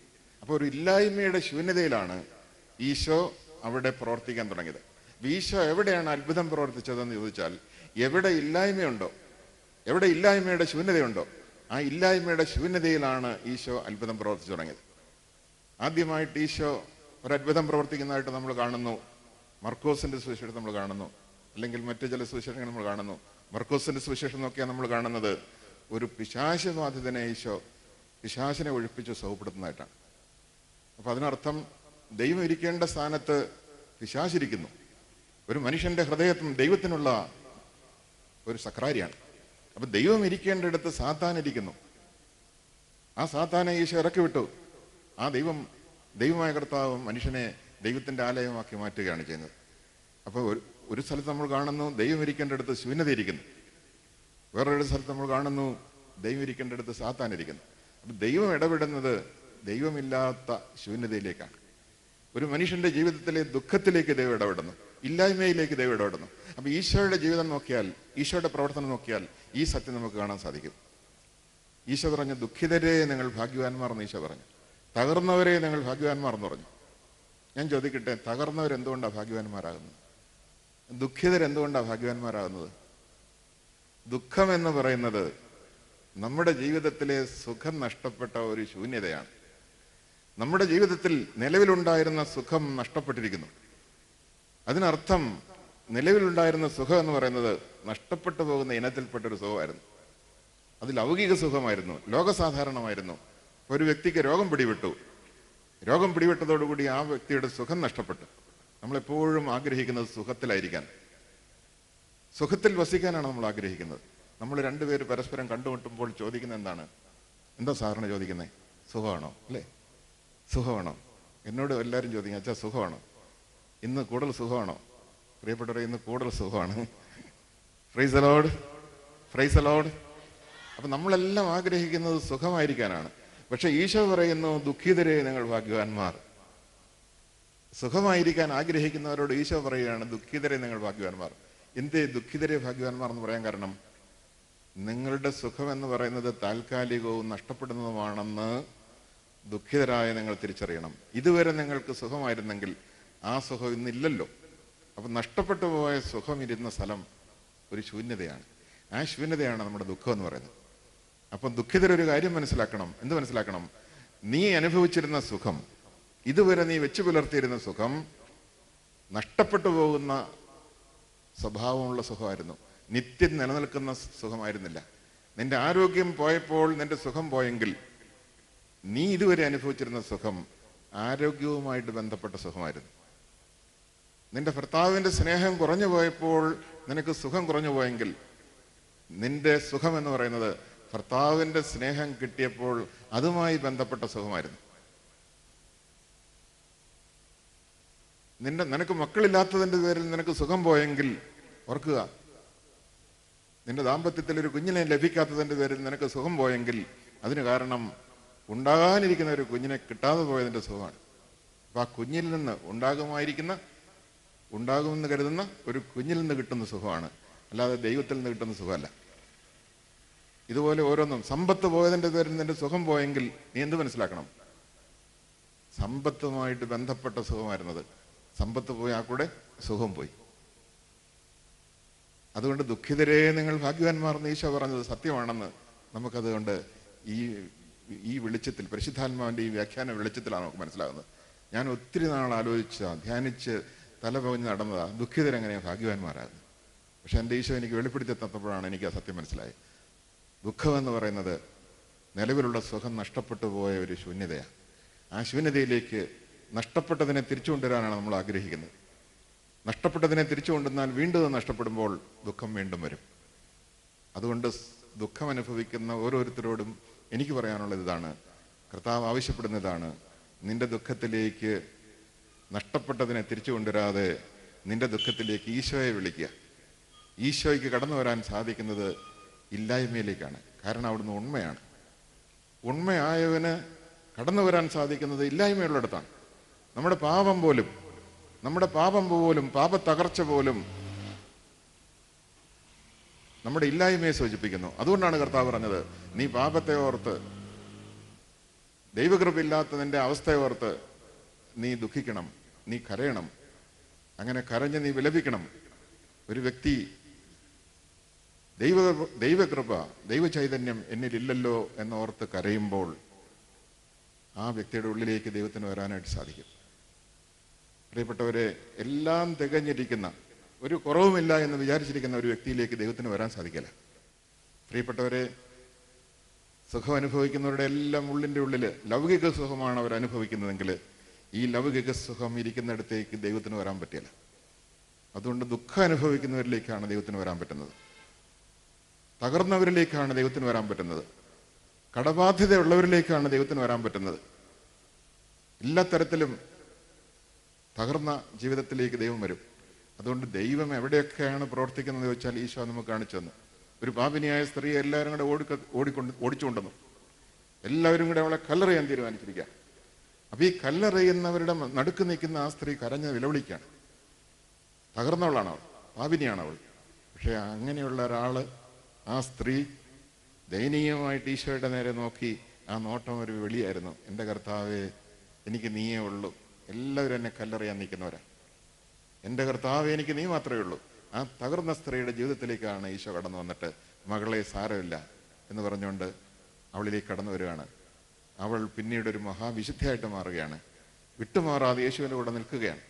അപ്പോൾ ഒരു ഇല്ലായ്മയുടെ ശൂന്യതയിലാണ് ഈശോ അവിടെ പ്രവർത്തിക്കാൻ തുടങ്ങിയത്. ഈശോ എവിടെയാണ് അത്ഭുതം പ്രവർത്തിച്ചതെന്ന് ചോദിച്ചാൽ, എവിടെ ഇല്ലായ്മയുണ്ടോ, എവിടെ ഇല്ലായ്മയുടെ ശൂന്യതയുണ്ടോ, ആ ഇല്ലായ്മയുടെ ശൂന്യതയിലാണ് ഈശോ അത്ഭുതം പ്രവർത്തിച്ചു തുടങ്ങിയത്. ആദ്യമായിട്ട് ഈശോ ഒരു അത്ഭുതം പ്രവർത്തിക്കുന്നതായിട്ട് നമ്മൾ കാണുന്നു മർക്കോസിന്റെ സുവിശേഷം നമ്മൾ കാണുന്നു, അല്ലെങ്കിൽ മറ്റു ചില സുവിശേഷങ്ങൾ നമ്മൾ കാണുന്നു. മർക്കോസിന്റെ സുവിശേഷം നോക്കിയാൽ നമ്മൾ കാണുന്നത് ഒരു പിശാച് ബാധിതനെ ഈശോ പിശാചിനെ ഒഴിപ്പിച്ച് സുഖപ്പെടുത്തുന്നതായിട്ടാണ്. അപ്പൊ അതിനർത്ഥം ദൈവം ഇരിക്കേണ്ട സ്ഥാനത്ത് പിശാചിരിക്കുന്നു. ഒരു മനുഷ്യന്റെ ഹൃദയത്തിൽ ദൈവത്തിനുള്ള ഒരു സക്രാരിയാണ്. അപ്പൊ ദൈവം ഇരിക്കേണ്ടിടത്ത് സാത്താൻ ഇരിക്കുന്നു. ആ സാത്താനെ ഈശോ ഇറക്കി വിട്ടു. ആ ദൈവമായ കർത്താവ് മനുഷ്യനെ ദൈവത്തിന്റെ ആലയമാക്കി മാറ്റുകയാണ് ചെയ്യുന്നത്. അപ്പോൾ ഒരു സ്ഥലത്ത് നമ്മൾ കാണുന്നു ദൈവം ഇരിക്കേണ്ടിടത്ത് ശൂന്യത ഇരിക്കുന്നു, വേറൊരു സ്ഥലത്ത് നമ്മൾ കാണുന്നു ദൈവം ഇരിക്കേണ്ടിടത്ത് സാത്താൻ ഇരിക്കുന്നു. അപ്പൊ ദൈവം ഇടപെടുന്നത് ദൈവമില്ലാത്ത ശൂന്യതയിലേക്കാണ്. ഒരു മനുഷ്യന്റെ ജീവിതത്തിലെ ദുഃഖത്തിലേക്ക് ദൈവം ഇടപെടുന്നു, ഇല്ലായ്മയിലേക്ക് ദൈവം ഇടപെടുന്നു. അപ്പൊ ഈശോയുടെ ജീവിതം നോക്കിയാൽ, ഈശോയുടെ പ്രവർത്തനം നോക്കിയാൽ ഈ സത്യം നമുക്ക് കാണാൻ സാധിക്കും. ഈശോ പറഞ്ഞു, ദുഃഖിതരെ നിങ്ങൾ ഭാഗ്യവാന്മാർ എന്ന് ഈശോ പറഞ്ഞു. തകർന്നവരെ നിങ്ങൾ ഭാഗ്യവാന്മാർ എന്ന് പറഞ്ഞു. ഞാൻ ചോദിക്കട്ടെ, തകർന്നവരെന്തുകൊണ്ടാണ് ഭാഗ്യവാന്മാരാകുന്നത്? ദുഃഖിതരെന്തുകൊണ്ടാണ് ഭാഗ്യവാന്മാരാകുന്നത്? ദുഃഖം എന്ന് പറയുന്നത് നമ്മുടെ ജീവിതത്തിലെ സുഖം നഷ്ടപ്പെട്ട ഒരു ശൂന്യതയാണ്. നമ്മുടെ ജീവിതത്തിൽ നിലവിലുണ്ടായിരുന്ന സുഖം നഷ്ടപ്പെട്ടിരിക്കുന്നു. അതിനർത്ഥം നിലവിലുണ്ടായിരുന്ന സുഖം എന്ന് പറയുന്നത് നഷ്ടപ്പെട്ടു പോകുന്ന ഇനത്തിൽപ്പെട്ടൊരു സുഖമായിരുന്നു. അത് ലൗകിക സുഖമായിരുന്നു, ലോകസാധാരണമായിരുന്നു. ഒരു വ്യക്തിക്ക് രോഗം പിടിവിട്ടു. രോഗം പിടിവിട്ടതോടുകൂടി ആ വ്യക്തിയുടെ സുഖം നഷ്ടപ്പെട്ടു. നമ്മളെപ്പോഴും ആഗ്രഹിക്കുന്നത് സുഖത്തിലായിരിക്കാൻ, സുഖത്തിൽ വസിക്കാനാണ് നമ്മൾ ആഗ്രഹിക്കുന്നത്. നമ്മൾ രണ്ടുപേര് പരസ്പരം കണ്ടുമുട്ടുമ്പോൾ ചോദിക്കുന്നത് എന്താണ്? എന്താ സാറിന് ചോദിക്കുന്നത്? സുഖമാണോ? അല്ലേ? സുഖമാണോ? എന്നോട് എല്ലാവരും ചോദിക്കുക, അച്ഛാ സുഖമാണോ? ഇന്ന് കൂടുതൽ സുഖമാണോ? പ്രിയപ്പെട്ടവരെ, ഇന്ന് കൂടുതൽ സുഖമാണ്. Praise the Lord, praise the Lord. അപ്പൊ നമ്മളെല്ലാം ആഗ്രഹിക്കുന്നത് സുഖമായിരിക്കാനാണ്. പക്ഷെ ഈശോ പറയുന്നു, ദുഃഖിതരെ നിങ്ങൾ ഭാഗ്യവാന്മാർ. സുഖമായിരിക്കാൻ ആഗ്രഹിക്കുന്നവരോട് ഈശോ പറയുകയാണ്, ദുഃഖിതരെ നിങ്ങൾ ഭാഗ്യവാന്മാർ. എന്തേ ദുഃഖിതരെ ഭാഗ്യവാന്മാർ എന്ന് പറയാൻ കാരണം? നിങ്ങളുടെ സുഖം എന്ന് പറയുന്നത് താൽക്കാലികവും നഷ്ടപ്പെടുന്നതുമാണെന്ന് ദുഃഖിതരായ നിങ്ങൾ തിരിച്ചറിയണം. ഇതുവരെ നിങ്ങൾക്ക് സുഖമായിരുന്നെങ്കിൽ ആ സുഖം ഇന്നില്ലല്ലോ. അപ്പം നഷ്ടപ്പെട്ടു പോയ സുഖം ഇരുന്ന സ്ഥലം ഒരു ശൂന്യതയാണ്. ആ ശൂന്യതയാണ് നമ്മുടെ ദുഃഖം എന്ന് പറയുന്നത്. അപ്പം ദുഃഖിതരൊരു കാര്യം മനസ്സിലാക്കണം. എന്ത് മനസ്സിലാക്കണം? നീ അനുഭവിച്ചിരുന്ന സുഖം, ഇതുവരെ നീ വെച്ചു പുലർത്തിയിരുന്ന സുഖം നഷ്ടപ്പെട്ടു പോകുന്ന സ്വഭാവമുള്ള സുഖമായിരുന്നു, നിത്യം നിലനിൽക്കുന്ന സുഖമായിരുന്നില്ല. നിന്റെ ആരോഗ്യം പോയപ്പോൾ നിന്റെ സുഖം പോയെങ്കിൽ നീ ഇതുവരെ അനുഭവിച്ചിരുന്ന സുഖം ആരോഗ്യവുമായിട്ട് ബന്ധപ്പെട്ട സുഖമായിരുന്നു. നിന്റെ ഭർത്താവിന്റെ സ്നേഹം കുറഞ്ഞു പോയപ്പോൾ നിനക്ക് സുഖം കുറഞ്ഞു പോയെങ്കിൽ നിന്റെ സുഖം എന്ന് പറയുന്നത് ഭർത്താവിന്റെ സ്നേഹം കിട്ടിയപ്പോൾ അതുമായി ബന്ധപ്പെട്ട സുഖമായിരുന്നു. നിനക്ക് മക്കളില്ലാത്തതിൻ്റെ പേരിൽ നിനക്ക് സുഖം പോയെങ്കിൽ ഓർക്കുക, നിന്റെ ദാമ്പത്യത്തിൽ ഒരു കുഞ്ഞിനെ ലഭിക്കാത്തതിൻ്റെ പേരിൽ നിനക്ക് സുഖം പോയെങ്കിൽ അതിന് കാരണം ഉണ്ടാകാനിരിക്കുന്ന ഒരു കുഞ്ഞിനെ കിട്ടാതെ പോയതിൻ്റെ സുഖമാണ്. അപ്പൊ ആ കുഞ്ഞിൽ നിന്ന് ഉണ്ടാകുമെന്ന് കരുതുന്ന ഒരു കുഞ്ഞിൽ നിന്ന് കിട്ടുന്ന സുഖമാണ്, അല്ലാതെ ദൈവത്തിൽ നിന്ന് കിട്ടുന്ന സുഖമല്ല. ഇതുപോലെ ഓരോന്നും, സമ്പത്ത് പോയതിൻ്റെ പേരിൽ നിന്റെ സുഖം പോയെങ്കിൽ നീ എന്ത് മനസ്സിലാക്കണം? സമ്പത്തുമായിട്ട് ബന്ധപ്പെട്ട സുഖമായിരുന്നത്. സമ്പത്ത് പോയി ആ കൂടെ സുഖം പോയി. അതുകൊണ്ട് ദുഃഖിതരെ നിങ്ങൾ ഭാഗ്യവാന്മാർ എന്ന് ഈശോ പറഞ്ഞത് സത്യമാണെന്ന് നമുക്കതുകൊണ്ട് ഈ വെളിച്ചത്തിൽ, പരിശുദ്ധാത്മാവിൻ്റെ ഈ വ്യാഖ്യാന വെളിച്ചത്തിലാണ് നമുക്ക് മനസ്സിലാകുന്നത്. ഞാൻ ഒത്തിരി നാൾ ധ്യാനിച്ച് തലപകഞ്ഞ് നടന്നതാണ് ദുഃഖിതരെങ്ങനെയാണ് ഭാഗ്യവാന്മാരാകുന്നത്. പക്ഷെ എൻ്റെ ഈശോ എനിക്ക് വെളിപ്പെടുത്തി തന്നപ്പോഴാണ് എനിക്ക് ആ സത്യം മനസ്സിലായത്. ദുഃഖം എന്ന് പറയുന്നത് നിലവിലുള്ള സുഖം നഷ്ടപ്പെട്ടു പോയ ഒരു ശൂന്യതയാണ്. ആ ശൂന്യതയിലേക്ക് നഷ്ടപ്പെട്ടതിനെ തിരിച്ചു കൊണ്ടുവരാനാണ് നമ്മൾ ആഗ്രഹിക്കുന്നത്. നഷ്ടപ്പെട്ടതിനെ തിരിച്ചു കൊണ്ടുവന്നാൽ വീണ്ടും അത് നഷ്ടപ്പെടുമ്പോൾ ദുഃഖം വീണ്ടും വരും. അതുകൊണ്ട് ദുഃഖം അനുഭവിക്കുന്ന ഓരോരുത്തരോടും എനിക്ക് പറയാനുള്ളത് ഇതാണ്, കർത്താവ് ആവശ്യപ്പെടുന്നതാണ്, നിന്റെ ദുഃഖത്തിലേക്ക് നഷ്ടപ്പെട്ടതിനെ തിരിച്ചു കൊണ്ടുവരാതെ നിന്റെ ദുഃഖത്തിലേക്ക് ഈശോയെ വിളിക്കുക. ഈശോയ്ക്ക് കടന്നു വരാൻ സാധിക്കുന്നത് ഇല്ലായ്മയിലേക്കാണ്. കാരണം അവിടുന്ന് ഉണ്മയാണ്. ഉണ്മയായവന് കടന്നു വരാൻ സാധിക്കുന്നത് ഇല്ലായ്മയുള്ളിടത്താണ്. നമ്മുടെ പാപം പോലും പാപത്തകർച്ച പോലും നമ്മുടെ ഇല്ലായ്മയെ സൂചിപ്പിക്കുന്നു. അതുകൊണ്ടാണ് കർത്താവ് പറഞ്ഞത്, നീ പാപത്തെ ഓർത്ത് ദൈവകൃപയില്ലാത്തതിൻ്റെ അവസ്ഥയോർത്ത് നീ ദുഃഖിക്കണം, നീ കരയണം. അങ്ങനെ കരഞ്ഞ് നീ വിലപിക്കണം. ഒരു വ്യക്തി ദൈവകൃപ, ദൈവചൈതന്യം എന്നിലില്ലല്ലോ എന്നോർത്ത് കരയുമ്പോൾ ആ വ്യക്തിയുടെ ഉള്ളിലേക്ക് ദൈവത്തിന് വരാനായിട്ട് സാധിക്കും. പ്രിയപ്പെട്ടവരെ, എല്ലാം തികഞ്ഞിരിക്കുന്ന, ഒരു കുറവുമില്ല എന്ന് വിചാരിച്ചിരിക്കുന്ന ഒരു വ്യക്തിയിലേക്ക് ദൈവത്തിന് വരാൻ സാധിക്കില്ല. പ്രിയപ്പെട്ടവരെ, സുഖം അനുഭവിക്കുന്നവരുടെ എല്ലാം ഉള്ളിൻ്റെ ഉള്ളിൽ ലൗകിക സുഖമാണ് അവർ അനുഭവിക്കുന്നതെങ്കിൽ ഈ ലൗകിക സുഖം ഇരിക്കുന്നിടത്തേക്ക് ദൈവത്തിന് വരാൻ പറ്റില്ല. അതുകൊണ്ട് ദുഃഖം അനുഭവിക്കുന്നവരിലേക്കാണ് ദൈവത്തിന് വരാൻ പറ്റുന്നത്. തകർന്നവരിലേക്കാണ് ദൈവത്തിന് വരാൻ പറ്റുന്നത്. കടബാധ്യതയുള്ളവരിലേക്കാണ് ദൈവത്തിന് വരാൻ പറ്റുന്നത്. എല്ലാ തരത്തിലും തകർന്ന ജീവിതത്തിലേക്ക് ദൈവം വരും. അതുകൊണ്ട് ദൈവം എവിടെയൊക്കെയാണ് പ്രവർത്തിക്കുന്നത് ചോദിച്ചാൽ ഈശോ നമുക്ക് കാണിച്ചു തന്നു. ഒരു പാപിനിയായ സ്ത്രീയെ എല്ലാവരും കൂടെ ഓടിച്ചുകൊണ്ടുവന്നു. എല്ലാവരും കൂടെ അവളെ കല്ലെറിയാൻ തീരുമാനിച്ചിരിക്കുക. അപ്പൊ ഈ കല്ലെറിയുന്നവരുടെ നടുക്ക് നിൽക്കുന്ന ആ സ്ത്രീ കരഞ്ഞ വിലവിളിക്കാണ്. തകർന്നവളാണ് അവൾ, പാപിനിയാണ് അവൾ. പക്ഷെ അങ്ങനെയുള്ള ഒരാള്, ആ സ്ത്രീ ദയനീയമായിട്ട് ഈശോയുടെ നേരെ നോക്കി, ആ നോട്ടം ഒരു വിളിയായിരുന്നു, എൻ്റെ കർത്താവേ, എനിക്ക് നീയേ ഉള്ളൂ, എല്ലാവരും എന്നെ കല്ലെറിയാൻ നിൽക്കുന്നവരാ, എൻ്റെ കർത്താവേ, എനിക്ക് നീ മാത്രമേ ഉള്ളൂ. ആ തകർന്ന സ്ത്രീയുടെ ജീവിതത്തിലേക്കാണ് ഈശോ കടന്നു വന്നിട്ട്, മകളെ സാരമില്ല എന്ന് പറഞ്ഞുകൊണ്ട് അവളിലേക്ക് കടന്നു വരികയാണ്. അവൾ പിന്നീട് ഒരു മഹാവിശുദ്ധയായിട്ട് മാറുകയാണ്. വിട്ടുമാറാതെ യേശുവിൻ്റെ കൂടെ നിൽക്കുകയാണ്.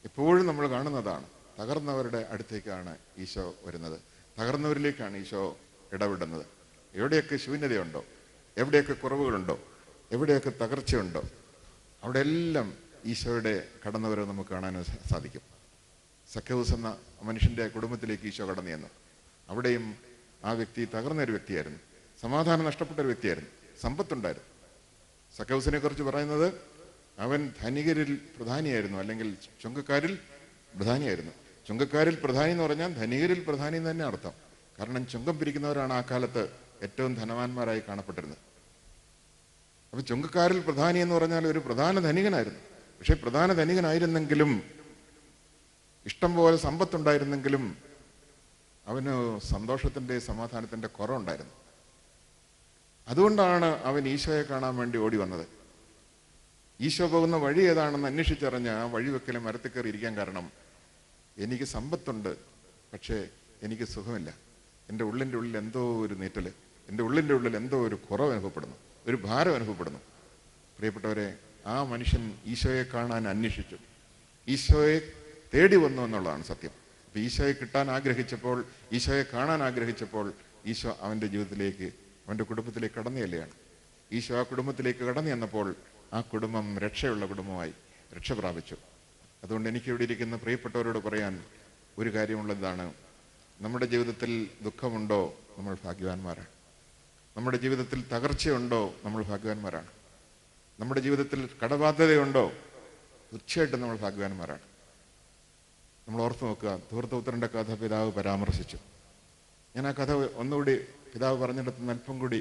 എപ്പോഴും നമ്മൾ കാണുന്നതാണ്, തകർന്നവരുടെ അടുത്തേക്കാണ് ഈശോ വരുന്നത്. തകർന്നവരിലേക്കാണ് ഈശോ ഇടപെടുന്നത്. എവിടെയൊക്കെ ശൂന്യതയുണ്ടോ, എവിടെയൊക്കെ കുറവുകളുണ്ടോ, എവിടെയൊക്കെ തകർച്ചയുണ്ടോ, അവിടെ എല്ലാം ഈശോയുടെ കടന്നവരെ നമുക്ക് കാണാൻ സാധിക്കും. സഖ്യവൂസ് എന്ന മനുഷ്യൻ്റെ കുടുംബത്തിലേക്ക് ഈശോ കടന്നു ചെന്നു. അവിടെയും ആ വ്യക്തി തകർന്നൊരു വ്യക്തിയായിരുന്നു, സമാധാനം നഷ്ടപ്പെട്ട ഒരു വ്യക്തിയായിരുന്നു, സമ്പത്തുണ്ടായിരുന്നു. സഖ്യവൂസിനെ കുറിച്ച് പറയുന്നത് അവൻ ധനികരിൽ പ്രധാനിയായിരുന്നു, അല്ലെങ്കിൽ ചുങ്കക്കാരിൽ പ്രധാനിയായിരുന്നു. ചുങ്കക്കാരിൽ പ്രധാനി എന്ന് പറഞ്ഞാൽ ധനികരിൽ പ്രധാനി എന്ന് തന്നെ അർത്ഥം. കാരണം ചുങ്കം പിരിക്കുന്നവരാണ് ആ കാലത്ത് ഏറ്റവും ധനവാന്മാരായി കാണപ്പെട്ടിരുന്നത്. അപ്പൊ ചുങ്കക്കാരിൽ പ്രധാനി എന്ന് പറഞ്ഞാൽ ഒരു പ്രധാന ധനികനായിരുന്നു. പക്ഷെ പ്രധാന ധനികനായിരുന്നെങ്കിലും, ഇഷ്ടം പോലെ സമ്പത്തുണ്ടായിരുന്നെങ്കിലും അവന് സന്തോഷത്തിൻ്റെ, സമാധാനത്തിൻ്റെ കുറവുണ്ടായിരുന്നു. അതുകൊണ്ടാണ് അവൻ ഈശോയെ കാണാൻ വേണ്ടി ഓടി വന്നത്. ഈശോ പോകുന്ന വഴി ഏതാണെന്ന് അന്വേഷിച്ചറിഞ്ഞ് ആ വഴിവെക്കലും മരത്തിൽ കയറി ഇരിക്കാൻ കാരണം, എനിക്ക് സമ്പത്തുണ്ട്, പക്ഷേ എനിക്ക് സുഖമില്ല. എൻ്റെ ഉള്ളിൻ്റെ ഉള്ളിൽ എന്തോ ഒരു നീറ്റല്, എൻ്റെ ഉള്ളിൻ്റെ ഉള്ളിൽ എന്തോ ഒരു കുറവ് അനുഭവപ്പെടുന്നു, ഒരു ഭാരം അനുഭവപ്പെടുന്നു. പ്രിയപ്പെട്ടവരെ, ആ മനുഷ്യൻ ഈശോയെ കാണാൻ അന്വേഷിച്ചു, ഈശോയെ തേടി വന്നു എന്നുള്ളതാണ് സത്യം. അപ്പം ഈശോയെ കിട്ടാൻ ആഗ്രഹിച്ചപ്പോൾ, ഈശോയെ കാണാൻ ആഗ്രഹിച്ചപ്പോൾ ഈശോ അവൻ്റെ ജീവിതത്തിലേക്ക്, അവൻ്റെ കുടുംബത്തിലേക്ക് കടന്നു ചെല്ലുകയാണ്. ഈശോ ആ കുടുംബത്തിലേക്ക് കടന്നു ചെന്നപ്പോൾ ആ കുടുംബം രക്ഷയുള്ള കുടുംബമായി രക്ഷ പ്രാപിച്ചു. അതുകൊണ്ട് എനിക്ക് ഇവിടെ ഇരിക്കുന്ന പ്രിയപ്പെട്ടവരോട് പറയാൻ ഒരു കാര്യമുള്ളതാണ്, നമ്മുടെ ജീവിതത്തിൽ ദുഃഖമുണ്ടോ, നമ്മൾ ഭാഗ്യവാന്മാരാണ്. നമ്മുടെ ജീവിതത്തിൽ തകർച്ചയുണ്ടോ, നമ്മൾ ഭാഗ്യവാന്മാരാണ്. നമ്മുടെ ജീവിതത്തിൽ കടബാധ്യതയുണ്ടോ, തീർച്ചയായിട്ടും നമ്മൾ ഭാഗ്യവാന്മാരാണ്. നമ്മൾ ഓർത്ത് നോക്കുക, ധൂർത്തപുത്രൻ്റെ കഥ പിതാവ് പരാമർശിച്ചു. ഞാൻ ആ കഥ ഒന്നുകൂടി പിതാവ് പറഞ്ഞിടത്തുനിന്ന് അല്പം കൂടി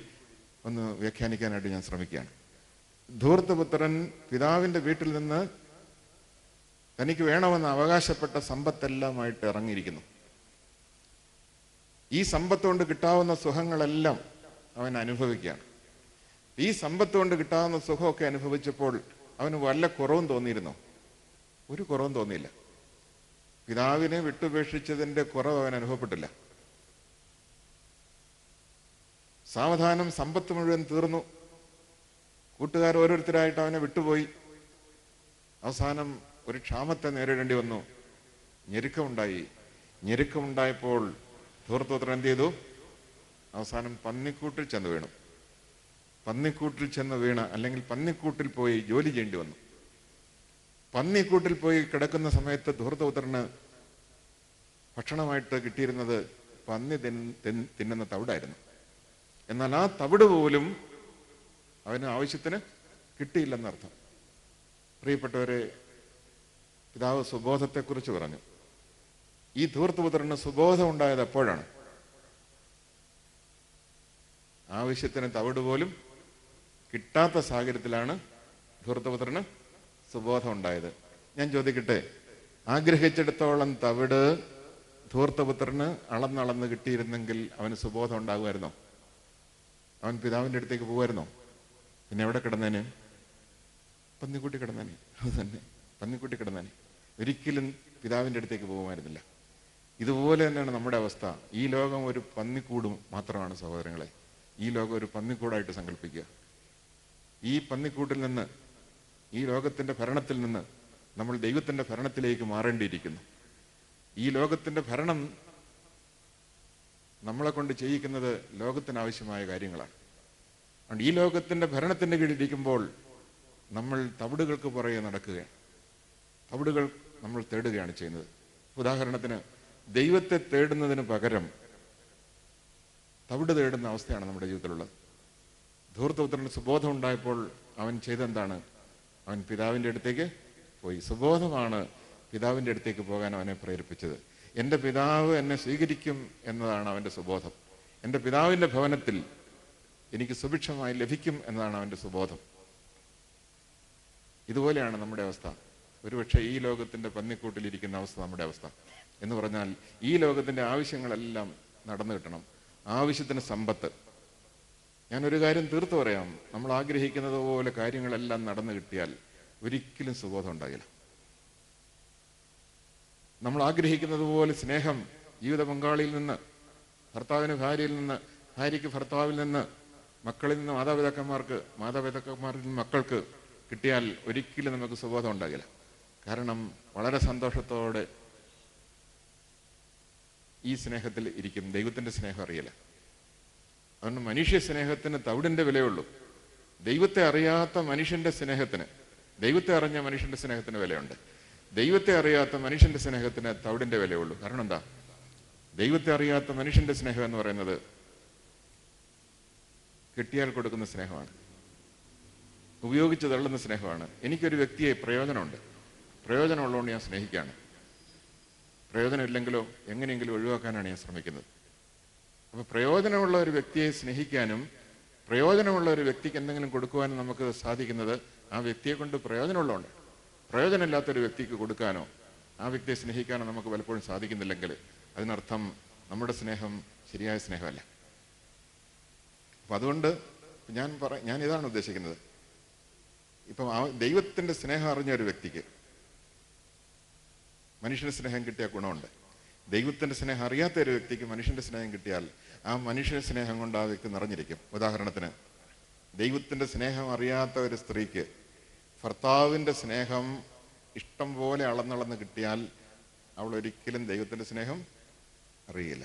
ഒന്ന് വ്യാഖ്യാനിക്കാനായിട്ട് ഞാൻ ശ്രമിക്കുകയാണ്. ധൂർത്തപുത്രൻ പിതാവിൻ്റെ വീട്ടിൽ നിന്ന് തനിക്ക് വേണമെന്ന് അവകാശപ്പെട്ട സമ്പത്തെല്ലാമായിട്ട് ഇറങ്ങിയിരിക്കുന്നു. ഈ സമ്പത്ത് കൊണ്ട് കിട്ടാവുന്ന സുഖങ്ങളെല്ലാം അവൻ അനുഭവിക്കുകയാണ്. ഈ സമ്പത്ത് കൊണ്ട് കിട്ടാവുന്ന സുഖമൊക്കെ അനുഭവിച്ചപ്പോൾ അവന് വല്ല കുറവും തോന്നിയിരുന്നോ? ഒരു കുറവും തോന്നിയില്ല. പിതാവിനെ വിട്ടുപേക്ഷിച്ചതിൻ്റെ കുറവ് അവൻ അനുഭവപ്പെട്ടില്ല. സാവധാനം സമ്പത്ത് മുഴുവൻ തീർന്നു. കൂട്ടുകാർ ഓരോരുത്തരായിട്ട് അവനെ വിട്ടുപോയി. അവസാനം ഒരു ക്ഷാമത്തെ നേരിടേണ്ടി വന്നു. ഞെരുക്കമുണ്ടായി. ഞെരുക്കമുണ്ടായപ്പോൾ ധൂർത്തപുത്രൻ എന്ത് ചെയ്തു? അവസാനം പന്നിക്കൂട്ടിൽ ചെന്ന് വീണു. പന്നിക്കൂട്ടിൽ ചെന്ന് വീണ, അല്ലെങ്കിൽ പന്നിക്കൂട്ടിൽ പോയി ജോലി ചെയ്യേണ്ടി വന്നു. പന്നിക്കൂട്ടിൽ പോയി കിടക്കുന്ന സമയത്ത് ധൂർത്തപുത്രന് ഭക്ഷണമായിട്ട് കിട്ടിയിരുന്നത് പന്നി തിന്നുന്ന തവിടായിരുന്നു. എന്നാൽ ആ തവിട് പോലും അവന് ആവശ്യത്തിന് കിട്ടിയില്ലെന്നർത്ഥം. പ്രിയപ്പെട്ടവരെ, പിതാവ് സുബോധത്തെക്കുറിച്ച് പറഞ്ഞു. ഈ ധൂർത്തപുത്രന് സുബോധം ഉണ്ടായത് എപ്പോഴാണ്? ആവശ്യത്തിന് തവിട് പോലും കിട്ടാത്ത സാഹചര്യത്തിലാണ് ധൂർത്തപുത്രന് സുബോധം ഉണ്ടായത്. ഞാൻ ചോദിക്കട്ടെ, ആഗ്രഹിച്ചിടത്തോളം തവിട് ധൂർത്തപുത്രന് അളന്നളന്ന് കിട്ടിയിരുന്നെങ്കിൽ അവന് സുബോധം ഉണ്ടാകുമായിരുന്നോ? അവൻ പിതാവിൻ്റെ അടുത്തേക്ക് പോകുമായിരുന്നോ? പിന്നെ എവിടെ കിടന്നേന്? പന്നിക്കുട്ടി കിടന്നേനെ. അത് തന്നെ, പന്നിക്കുട്ടി കിടന്നേനെ. ഒരിക്കലും പിതാവിൻ്റെ അടുത്തേക്ക് പോകുമായിരുന്നില്ല. ഇതുപോലെ തന്നെയാണ് നമ്മുടെ അവസ്ഥ. ഈ ലോകം ഒരു പന്നിക്കൂടും മാത്രമാണ് സഹോദരങ്ങളെ. ഈ ലോകം ഒരു പന്നിക്കൂടായിട്ട് സങ്കല്പിക്കുക. ഈ പന്നിക്കൂട്ടിൽ നിന്ന്, ഈ ലോകത്തിൻ്റെ ഭരണത്തിൽ നിന്ന് നമ്മൾ ദൈവത്തിൻ്റെ ഭരണത്തിലേക്ക് മാറേണ്ടിയിരിക്കുന്നു. ഈ ലോകത്തിൻ്റെ ഭരണം നമ്മളെ കൊണ്ട് ചെയ്യിക്കുന്നത് ലോകത്തിനാവശ്യമായ കാര്യങ്ങളാണ്. അതുകൊണ്ട് ഈ ലോകത്തിൻ്റെ ഭരണത്തിൻ്റെ കീഴിലിരിക്കുമ്പോൾ നമ്മൾ തവിടുകൾക്ക് പുറകെ നടക്കുകയാണ്. തവിടുകൾ നമ്മൾ തേടുകയാണ് ചെയ്യുന്നത്. ഉദാഹരണത്തിന്, ദൈവത്തെ തേടുന്നതിന് പകരം തവിട് തേടുന്ന അവസ്ഥയാണ് നമ്മുടെ ജീവിതത്തിലുള്ളത്. ധൂർത്തപുത്രന് സുബോധം ഉണ്ടായപ്പോൾ അവൻ ചെയ്തെന്താണ്? അവൻ പിതാവിൻ്റെ അടുത്തേക്ക് പോയി. സുബോധമാണ് പിതാവിൻ്റെ അടുത്തേക്ക് പോകാൻ അവനെ പ്രേരിപ്പിച്ചത്. എൻ്റെ പിതാവ് എന്നെ സ്വീകരിക്കും എന്നതാണ് അവൻ്റെ സുബോധം. എൻ്റെ പിതാവിൻ്റെ ഭവനത്തിൽ എനിക്ക് സുഭിക്ഷമായി ലഭിക്കും എന്നതാണ് അവൻ്റെ സുബോധം. ഇതുപോലെയാണ് നമ്മുടെ അവസ്ഥ. ഒരുപക്ഷെ ഈ ലോകത്തിൻ്റെ പന്നിക്കൂട്ടിലിരിക്കുന്ന അവസ്ഥ നമ്മുടെ അവസ്ഥ എന്ന് പറഞ്ഞാൽ, ഈ ലോകത്തിൻ്റെ ആവശ്യങ്ങളെല്ലാം നടന്നു കിട്ടണം. ആവശ്യത്തിന് സമ്പത്ത്. ഞാനൊരു കാര്യം തീർത്തു പറയാം, നമ്മൾ ആഗ്രഹിക്കുന്നത് പോലെ കാര്യങ്ങളെല്ലാം നടന്നു കിട്ടിയാൽ ഒരിക്കലും സുബോധം ഉണ്ടാകില്ല. നമ്മൾ ആഗ്രഹിക്കുന്നത് പോലെ സ്നേഹം ജീവിത പങ്കാളിയിൽ നിന്ന്, ഭർത്താവിന് ഭാര്യയിൽ നിന്ന്, ഭാര്യയ്ക്ക് ഭർത്താവിൽ നിന്ന്, മക്കളിൽ നിന്ന് മാതാപിതാക്കന്മാർക്ക്, മാതാപിതാക്കന്മാരിൽ നിന്ന് മക്കൾക്ക് കിട്ടിയാൽ ഒരിക്കലും നമുക്ക് സുബോധം ഉണ്ടാകില്ല. കാരണം വളരെ സന്തോഷത്തോടെ ഈ സ്നേഹത്തിൽ ഇരിക്കും. ദൈവത്തിൻ്റെ സ്നേഹം അറിയില്ല. അതുകൊണ്ട് മനുഷ്യ സ്നേഹത്തിന് തവിടിൻ്റെ വിലയുള്ളൂ. ദൈവത്തെ അറിയാത്ത മനുഷ്യൻ്റെ സ്നേഹത്തിന്, ദൈവത്തെ അറിഞ്ഞ മനുഷ്യൻ്റെ സ്നേഹത്തിന് വിലയുണ്ട്. ദൈവത്തെ അറിയാത്ത മനുഷ്യൻ്റെ സ്നേഹത്തിന് തവിടിൻ്റെ വിലയുള്ളൂ. കാരണം എന്താ? ദൈവത്തെ അറിയാത്ത മനുഷ്യൻ്റെ സ്നേഹം എന്ന് പറയുന്നത് കിട്ടിയാൽ കൊടുക്കുന്ന സ്നേഹമാണ്, ഉപയോഗിച്ച് തള്ളുന്ന സ്നേഹമാണ്. എനിക്കൊരു വ്യക്തിയെ പ്രയോജനമുണ്ട്, പ്രയോജനമുള്ളതുകൊണ്ട് ഞാൻ സ്നേഹിക്കുകയാണ്. പ്രയോജനമില്ലെങ്കിലോ എങ്ങനെയെങ്കിലും ഒഴിവാക്കാനാണ് ഞാൻ ശ്രമിക്കുന്നത്. അപ്പോൾ പ്രയോജനമുള്ള ഒരു വ്യക്തിയെ സ്നേഹിക്കാനും പ്രയോജനമുള്ള ഒരു വ്യക്തിക്ക് എന്തെങ്കിലും കൊടുക്കുവാനും നമുക്ക് സാധിക്കുന്നത് ആ വ്യക്തിയെ കൊണ്ട് പ്രയോജനമുള്ളതുകൊണ്ട്. പ്രയോജനമില്ലാത്തൊരു വ്യക്തിക്ക് കൊടുക്കാനോ ആ വ്യക്തിയെ സ്നേഹിക്കാനോ നമുക്ക് പലപ്പോഴും സാധിക്കുന്നില്ലെങ്കിൽ അതിനർത്ഥം നമ്മുടെ സ്നേഹം ശരിയായ സ്നേഹമല്ല. അപ്പം അതുകൊണ്ട് ഞാൻ ഇതാണ് ഉദ്ദേശിക്കുന്നത്. ഇപ്പം ദൈവത്തിൻ്റെ സ്നേഹം അറിഞ്ഞ ഒരു വ്യക്തിക്ക് മനുഷ്യൻ്റെ സ്നേഹം കിട്ടിയ ഗുണമുണ്ട്. ദൈവത്തിൻ്റെ സ്നേഹം അറിയാത്ത ഒരു വ്യക്തിക്ക് മനുഷ്യൻ്റെ സ്നേഹം കിട്ടിയാൽ ആ മനുഷ്യ സ്നേഹം കൊണ്ട് ആ വ്യക്തി നിറഞ്ഞിരിക്കും. ഉദാഹരണത്തിന്, ദൈവത്തിൻ്റെ സ്നേഹം അറിയാത്ത ഒരു സ്ത്രീക്ക് ഭർത്താവിൻ്റെ സ്നേഹം ഇഷ്ടം പോലെ അളന്നളന്ന് കിട്ടിയാൽ അവൾ ഒരിക്കലും ദൈവത്തിൻ്റെ സ്നേഹം അറിയില്ല.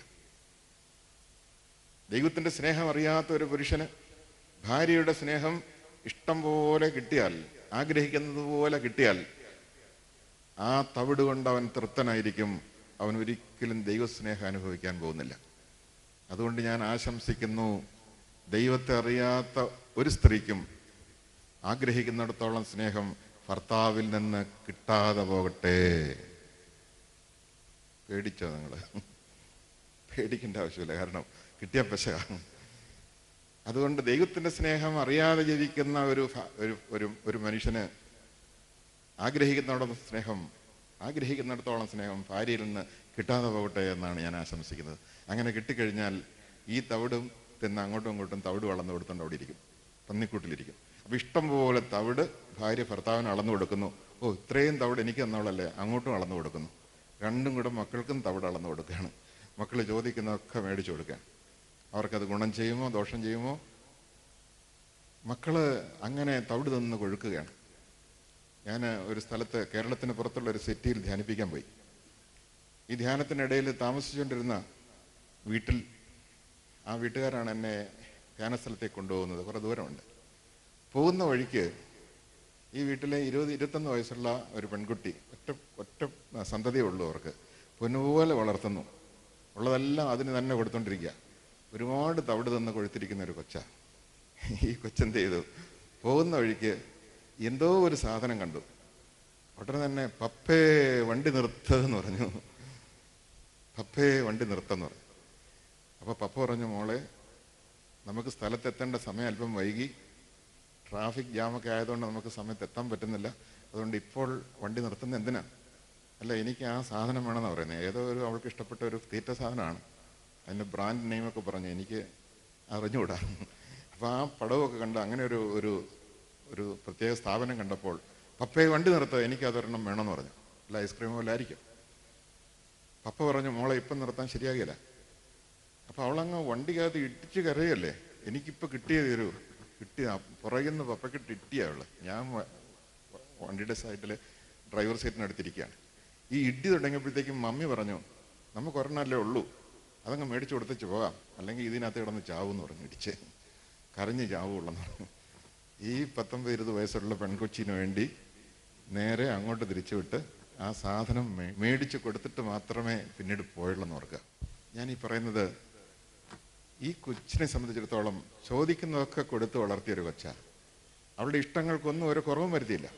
ദൈവത്തിൻ്റെ സ്നേഹം അറിയാത്ത ഒരു പുരുഷന് ഭാര്യയുടെ സ്നേഹം ഇഷ്ടം പോലെ കിട്ടിയാൽ, ആഗ്രഹിക്കുന്നത് പോലെ കിട്ടിയാൽ ആ തവിട് കൊണ്ട് അവൻ തൃപ്തനായിരിക്കും. അവൻ ഒരിക്കലും ദൈവസ്നേഹം അനുഭവിക്കാൻ പോകുന്നില്ല. അതുകൊണ്ട് ഞാൻ ആശംസിക്കുന്നു, ദൈവത്തെ അറിയാത്ത ഒരു സ്ത്രീക്കും ആഗ്രഹിക്കുന്നിടത്തോളം സ്നേഹം ഭർത്താവിൽ നിന്ന് കിട്ടാതെ പോകട്ടെ. പേടിച്ചോ നിങ്ങൾ? പേടിക്കേണ്ട ആവശ്യമില്ല, കാരണം കിട്ടിയ പെശക. അതുകൊണ്ട് ദൈവത്തിൻ്റെ സ്നേഹം അറിയാതെ ജീവിക്കുന്ന ഒരു മനുഷ്യന് ആഗ്രഹിക്കുന്നിടത്തോളം സ്നേഹം ഭാര്യയിൽ നിന്ന് കിട്ടാതെ പോകട്ടെ എന്നാണ് ഞാൻ ആശംസിക്കുന്നത്. അങ്ങനെ കിട്ടിക്കഴിഞ്ഞാൽ ഈ തവിടും തിന്ന് അങ്ങോട്ടും ഇങ്ങോട്ടും തവിട് വളർന്നു കൊടുത്തോണ്ട് അവിടെ ഇരിക്കും, പന്നിക്കൂട്ടിലിരിക്കും. അപ്പം ഇഷ്ടം പോലെ തവിട് ഭാര്യ ഭർത്താവിന് അളന്നു കൊടുക്കുന്നു. ഓ, ഇത്രയും തവിട് എനിക്ക് തന്നോളല്ലേ, അങ്ങോട്ടും അളന്നു കൊടുക്കുന്നു. രണ്ടും കൂടെ മക്കൾക്കും തവിട് അളന്നു കൊടുക്കുകയാണ്. മക്കൾ ചോദിക്കുന്നതൊക്കെ മേടിച്ചു കൊടുക്കുകയാണ്. അവർക്കത് ഗുണം ചെയ്യുമോ ദോഷം ചെയ്യുമോ? മക്കൾ അങ്ങനെ തവിട് തന്ന് കൊഴുക്കുകയാണ്. ഞാൻ ഒരു സ്ഥലത്ത്, കേരളത്തിന് പുറത്തുള്ള ഒരു സിറ്റിയിൽ ധ്യാനിപ്പിക്കാൻ പോയി. ഈ ധ്യാനത്തിനിടയിൽ താമസിച്ചുകൊണ്ടിരുന്ന വീട്ടിൽ ആ വീട്ടുകാരാണ് എന്നെ ധ്യാനസ്ഥലത്തേക്ക് കൊണ്ടുപോകുന്നത്. കുറേ ദൂരമുണ്ട്. പോകുന്ന വഴിക്ക് ഈ വീട്ടിലെ 20-21 വയസ്സുള്ള ഒരു പെൺകുട്ടി, ഒറ്റ സന്തതിയേ ഉള്ളൂ അവർക്ക്, പൊന്നുപോലെ വളർത്തുന്നു. ഉള്ളതെല്ലാം അതിന് തന്നെ കൊടുത്തോണ്ടിരിക്കുക. ഒരുപാട് തവിട് തന്ന് കൊഴുത്തിരിക്കുന്ന ഒരു കൊച്ച. ഈ കൊച്ചെന്ത് ചെയ്തു? പോകുന്ന വഴിക്ക് എന്തോ ഒരു സാധനം കണ്ടു. ഉടനെ തന്നെ പപ്പേ വണ്ടി നിർത്തുമെന്ന് പറഞ്ഞു. പപ്പേ വണ്ടി നിർത്തുമെന്ന് പറഞ്ഞു. അപ്പോൾ പപ്പ പറഞ്ഞു, മോളെ, നമുക്ക് സ്ഥലത്തെത്തേണ്ട സമയം അല്പം വൈകി, ട്രാഫിക് ജാമൊക്കെ ആയതുകൊണ്ട് നമുക്ക് സമയത്ത് എത്താൻ പറ്റുന്നില്ല. അതുകൊണ്ട് ഇപ്പോൾ വണ്ടി നിർത്തുന്നത് എന്തിനാ? അല്ല, എനിക്ക് ആ സാധനം വേണമെന്നാണ് പറയുന്നത്. ഏതോ അവൾക്ക് ഇഷ്ടപ്പെട്ട ഒരു തീറ്റ സാധനമാണ്. അതിൻ്റെ ബ്രാൻഡ് നെയിമൊക്കെ പറഞ്ഞു. എനിക്ക് അറിഞ്ഞുകൂടാ. അപ്പോൾ ആ പടമൊക്കെ കണ്ട് അങ്ങനെ ഒരു ഒരു ഒരു പ്രത്യേക സ്ഥാപനം കണ്ടപ്പോൾ, പപ്പയെ വണ്ടി നിർത്തുക, എനിക്ക് അതൊരെണ്ണം വേണമെന്ന് പറഞ്ഞു. അല്ല ഐസ്ക്രീം പോലെ ആയിരിക്കും. പപ്പ പറഞ്ഞു, മോളെ ഇപ്പം നിർത്താൻ ശരിയാകില്ല. അപ്പോൾ അവളങ്ങ് വണ്ടിക്കകത്ത് ഇടിച്ച് കരയല്ലേ. എനിക്കിപ്പോൾ കിട്ടിയ പുറകിൽ നിന്ന് പപ്പയ്ക്കിട്ട് ഇട്ടിയ അവള്. ഞാൻ വണ്ടിയുടെ സൈഡിൽ ഡ്രൈവർ സീറ്റിനടുത്തിരിക്കുകയാണ്. ഈ ഇടി തുടങ്ങിയപ്പോഴത്തേക്കും മമ്മി പറഞ്ഞു, നമുക്ക് ഒരെണ്ണല്ലേ ഉള്ളൂ, അതങ്ങ് മേടിച്ചു കൊടുത്തേച്ച് പോകാം, അല്ലെങ്കിൽ ഇതിനകത്ത് കിടന്ന് ചാവൂന്ന് പറഞ്ഞു. ഇടിച്ച് കരഞ്ഞ് ചാവുള്ളെന്ന് പറഞ്ഞു. ഈ 19-20 വയസ്സുള്ള പെൺകൊച്ചിന് വേണ്ടി നേരെ അങ്ങോട്ട് തിരിച്ചുവിട്ട് ആ സാധനം മേടിച്ച് കൊടുത്തിട്ട് മാത്രമേ പിന്നീട് പോയുള്ളെന്ന് ഓർക്കുക. ഞാനീ പറയുന്നത്, ഈ കൊച്ചിനെ സംബന്ധിച്ചിടത്തോളം ചോദിക്കുന്നതൊക്കെ കൊടുത്ത് വളർത്തിയൊരു കൊച്ച. അവളുടെ ഇഷ്ടങ്ങൾക്കൊന്നും ഒരു കുറവും വരുത്തിയില്ല.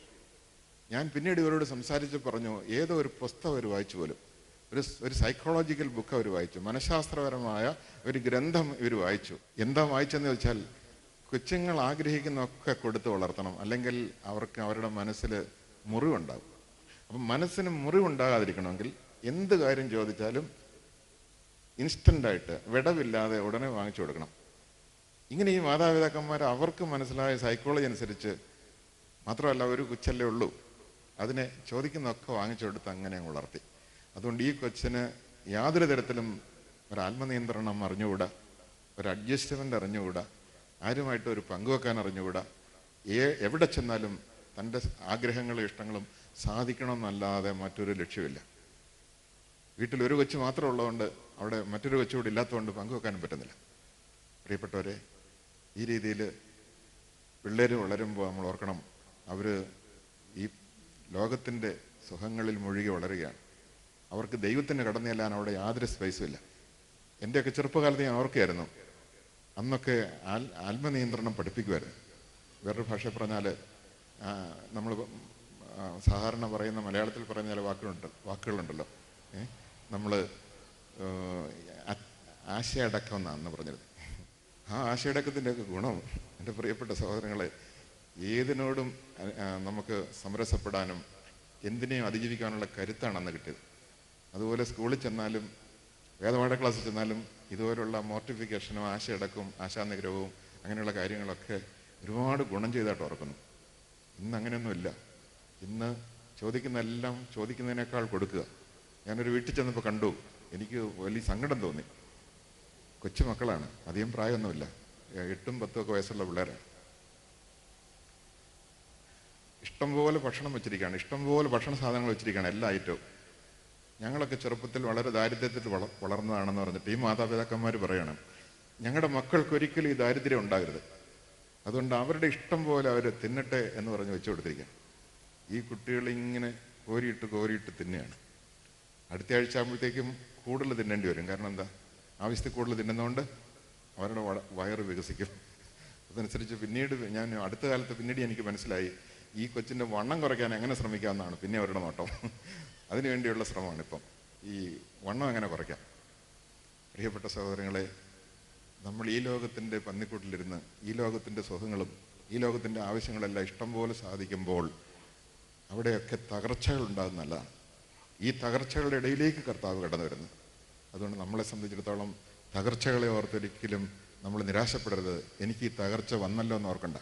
ഞാൻ പിന്നീട് ഇവരോട് സംസാരിച്ച് പറഞ്ഞു, ഏതോ ഒരു പുസ്തകം അവർ വായിച്ചു പോലും, ഒരു സൈക്കോളജിക്കൽ ബുക്ക് അവർ വായിച്ചു, മനഃശാസ്ത്രപരമായ ഒരു ഗ്രന്ഥം ഇവർ വായിച്ചു. എന്താ വായിച്ചെന്ന് ചോദിച്ചാൽ, കൊച്ചുങ്ങൾ ആഗ്രഹിക്കുന്നതൊക്കെ കൊടുത്ത് വളർത്തണം, അല്ലെങ്കിൽ അവർക്ക് അവരുടെ മനസ്സിൽ മുറിവുണ്ടാകും. അപ്പം മനസ്സിന് മുറിവുണ്ടാകാതിരിക്കണമെങ്കിൽ എന്ത് കാര്യം ചോദിച്ചാലും ഇൻസ്റ്റൻ്റായിട്ട് വിടവില്ലാതെ ഉടനെ വാങ്ങിച്ചു കൊടുക്കണം. ഇങ്ങനെ ഈ മാതാപിതാക്കന്മാർ അവർക്ക് മനസ്സിലായ സൈക്കോളജി അനുസരിച്ച്, മാത്രമല്ല ഒരു കൊച്ചല്ലേ ഉള്ളൂ, അതിനെ ചോദിക്കുന്നതൊക്കെ വാങ്ങിച്ചു കൊടുത്ത് അങ്ങനെ വളർത്തി. അതുകൊണ്ട് ഈ കൊച്ചിന് യാതൊരു തരത്തിലും ഒരു ആത്മനിയന്ത്രണം അറിഞ്ഞുകൂടാ, ഒരു അഡ്ജസ്റ്റ്മെൻ്റ് അറിഞ്ഞുകൂടാ, ആരുമായിട്ട് ഒരു പങ്കുവെക്കാൻ അറിഞ്ഞുകൂടാ. എവിടെ ചെന്നാലും തൻ്റെ ആഗ്രഹങ്ങളും ഇഷ്ടങ്ങളും സാധിക്കണമെന്നല്ലാതെ മറ്റൊരു ലക്ഷ്യമില്ല. വീട്ടിലൊരു കൊച്ചു മാത്രം ഉള്ളതുകൊണ്ട് അവിടെ മറ്റൊരു കൊച്ചുകൂടി ഇല്ലാത്തതുകൊണ്ട് പങ്കുവെക്കാനും പറ്റുന്നില്ല. പ്രിയപ്പെട്ടവരെ, ഈ രീതിയിൽ പിള്ളേർ വളരുമ്പോൾ നമ്മൾ ഓർക്കണം, അവർ ഈ ലോകത്തിൻ്റെ സുഖങ്ങളിൽ മുഴുകി വളരുകയാണ്. അവർക്ക് ദൈവത്തിന് കടന്നു ചെല്ലാൻ അവിടെ യാതൊരു സ്പേസും ഇല്ല. എൻ്റെയൊക്കെ ചെറുപ്പകാലത്ത് ഞാൻ ഓർക്കുകയായിരുന്നു, അന്നൊക്കെ ആത്മനിയന്ത്രണം പഠിപ്പിക്കുമായിരുന്നു. വേറൊരു ഭാഷ പറഞ്ഞാൽ, നമ്മൾ സാധാരണ പറയുന്ന മലയാളത്തിൽ പറയുന്ന ചില വാക്കുകളുണ്ടല്ലോ, നമ്മൾ ആശയടക്കം എന്നാണ് പറഞ്ഞത്. ആ ആശയടക്കത്തിൻ്റെയൊക്കെ ഗുണം എൻ്റെ പ്രിയപ്പെട്ട സഹോദരങ്ങളെ, ഏതിനോടും നമുക്ക് സമരസപ്പെടാനും എന്തിനേയും അതിജീവിക്കാനുള്ള കരുത്താണ് അന്ന് കിട്ടിയത്. അതുപോലെ സ്കൂളിൽ ചെന്നാലും വേദപാഠ ക്ലാസ്സിൽ ചെന്നാലും ഇതുപോലുള്ള മോർട്ടിഫിക്കേഷനും ആശയടക്കവും ആശാനിഗ്രഹവും അങ്ങനെയുള്ള കാര്യങ്ങളൊക്കെ ഒരുപാട് ഗുണം ചെയ്തായിട്ട് ഓർക്കുന്നു. ഇന്ന് അങ്ങനെയൊന്നുമില്ല. ഇന്ന് ചോദിക്കുന്നതെല്ലാം ചോദിക്കുന്നതിനേക്കാൾ കൊടുക്കുക. ഞാനൊരു വീട്ടിൽ ചെന്നപ്പോൾ കണ്ടു, എനിക്ക് വലിയ സങ്കടം തോന്നി. കൊച്ചുമക്കളാണ്, അധികം പ്രായമൊന്നുമില്ല, 8-10 വയസ്സുള്ള പിള്ളേരാണ്. ഇഷ്ടംപോലെ ഭക്ഷണം വെച്ചിരിക്കുകയാണ്, ഇഷ്ടംപോലെ ഭക്ഷണ സാധനങ്ങൾ വെച്ചിരിക്കുകയാണ്, എല്ലാ ഐറ്റവും. ഞങ്ങളൊക്കെ ചെറുപ്പത്തിൽ വളരെ ദാരിദ്ര്യത്തിൽ വളർന്നതാണെന്ന് പറഞ്ഞിട്ട് ഈ മാതാപിതാക്കന്മാർ പറയാണ്, ഞങ്ങളുടെ മക്കൾക്കൊരിക്കലും ഈ ദാരിദ്ര്യം ഉണ്ടാകരുത്, അതുകൊണ്ട് അവരുടെ ഇഷ്ടം പോലെ അവർ തിന്നട്ടെ എന്ന് പറഞ്ഞ് വെച്ചു കൊടുത്തിരിക്കുകയാണ്. ഈ കുട്ടികൾ ഇങ്ങനെ കോരിയിട്ട് തിന്നുകയാണ്. അടുത്ത ആഴ്ച ആകുമ്പോഴത്തേക്കും കൂടുതൽ തിന്നേണ്ടി വരും. കാരണം എന്താ, ആവശ്യത്തിൽ കൂടുതൽ തിന്നുന്നതുകൊണ്ട് അവരുടെ വയറ് വികസിക്കും. അതനുസരിച്ച് പിന്നീട് ഞാൻ അടുത്ത കാലത്ത് പിന്നീട് എനിക്ക് മനസ്സിലായി, ഈ കൊച്ചിൻ്റെ വണ്ണം കുറയ്ക്കാൻ എങ്ങനെ ശ്രമിക്കാമെന്നാണ് പിന്നെ അവരുടെ നോട്ടം. അതിനുവേണ്ടിയുള്ള ശ്രമമാണ് ഇപ്പം, ഈ വണ്ണം എങ്ങനെ കുറയ്ക്കാം. പ്രിയപ്പെട്ട സഹോദരങ്ങളെ, നമ്മൾ ഈ ലോകത്തിൻ്റെ പന്നിക്കൂട്ടിലിരുന്ന് ഈ ലോകത്തിൻ്റെ സുഖങ്ങളും ഈ ലോകത്തിൻ്റെ ആവശ്യങ്ങളെല്ലാം ഇഷ്ടം പോലെ സാധിക്കുമ്പോൾ അവിടെയൊക്കെ തകർച്ചകൾ ഉണ്ടാകുന്ന നല്ലതാണ്. ഈ തകർച്ചകളുടെ ഇടയിലേക്ക് കർത്താവ് കടന്നു വരുന്നു. അതുകൊണ്ട് നമ്മളെ സംബന്ധിച്ചിടത്തോളം തകർച്ചകളെ ഓർത്തൊരിക്കലും നമ്മൾ നിരാശപ്പെടരുത്. എനിക്ക് ഈ തകർച്ച വന്നല്ലോ എന്ന് ഓർക്കണ്ട.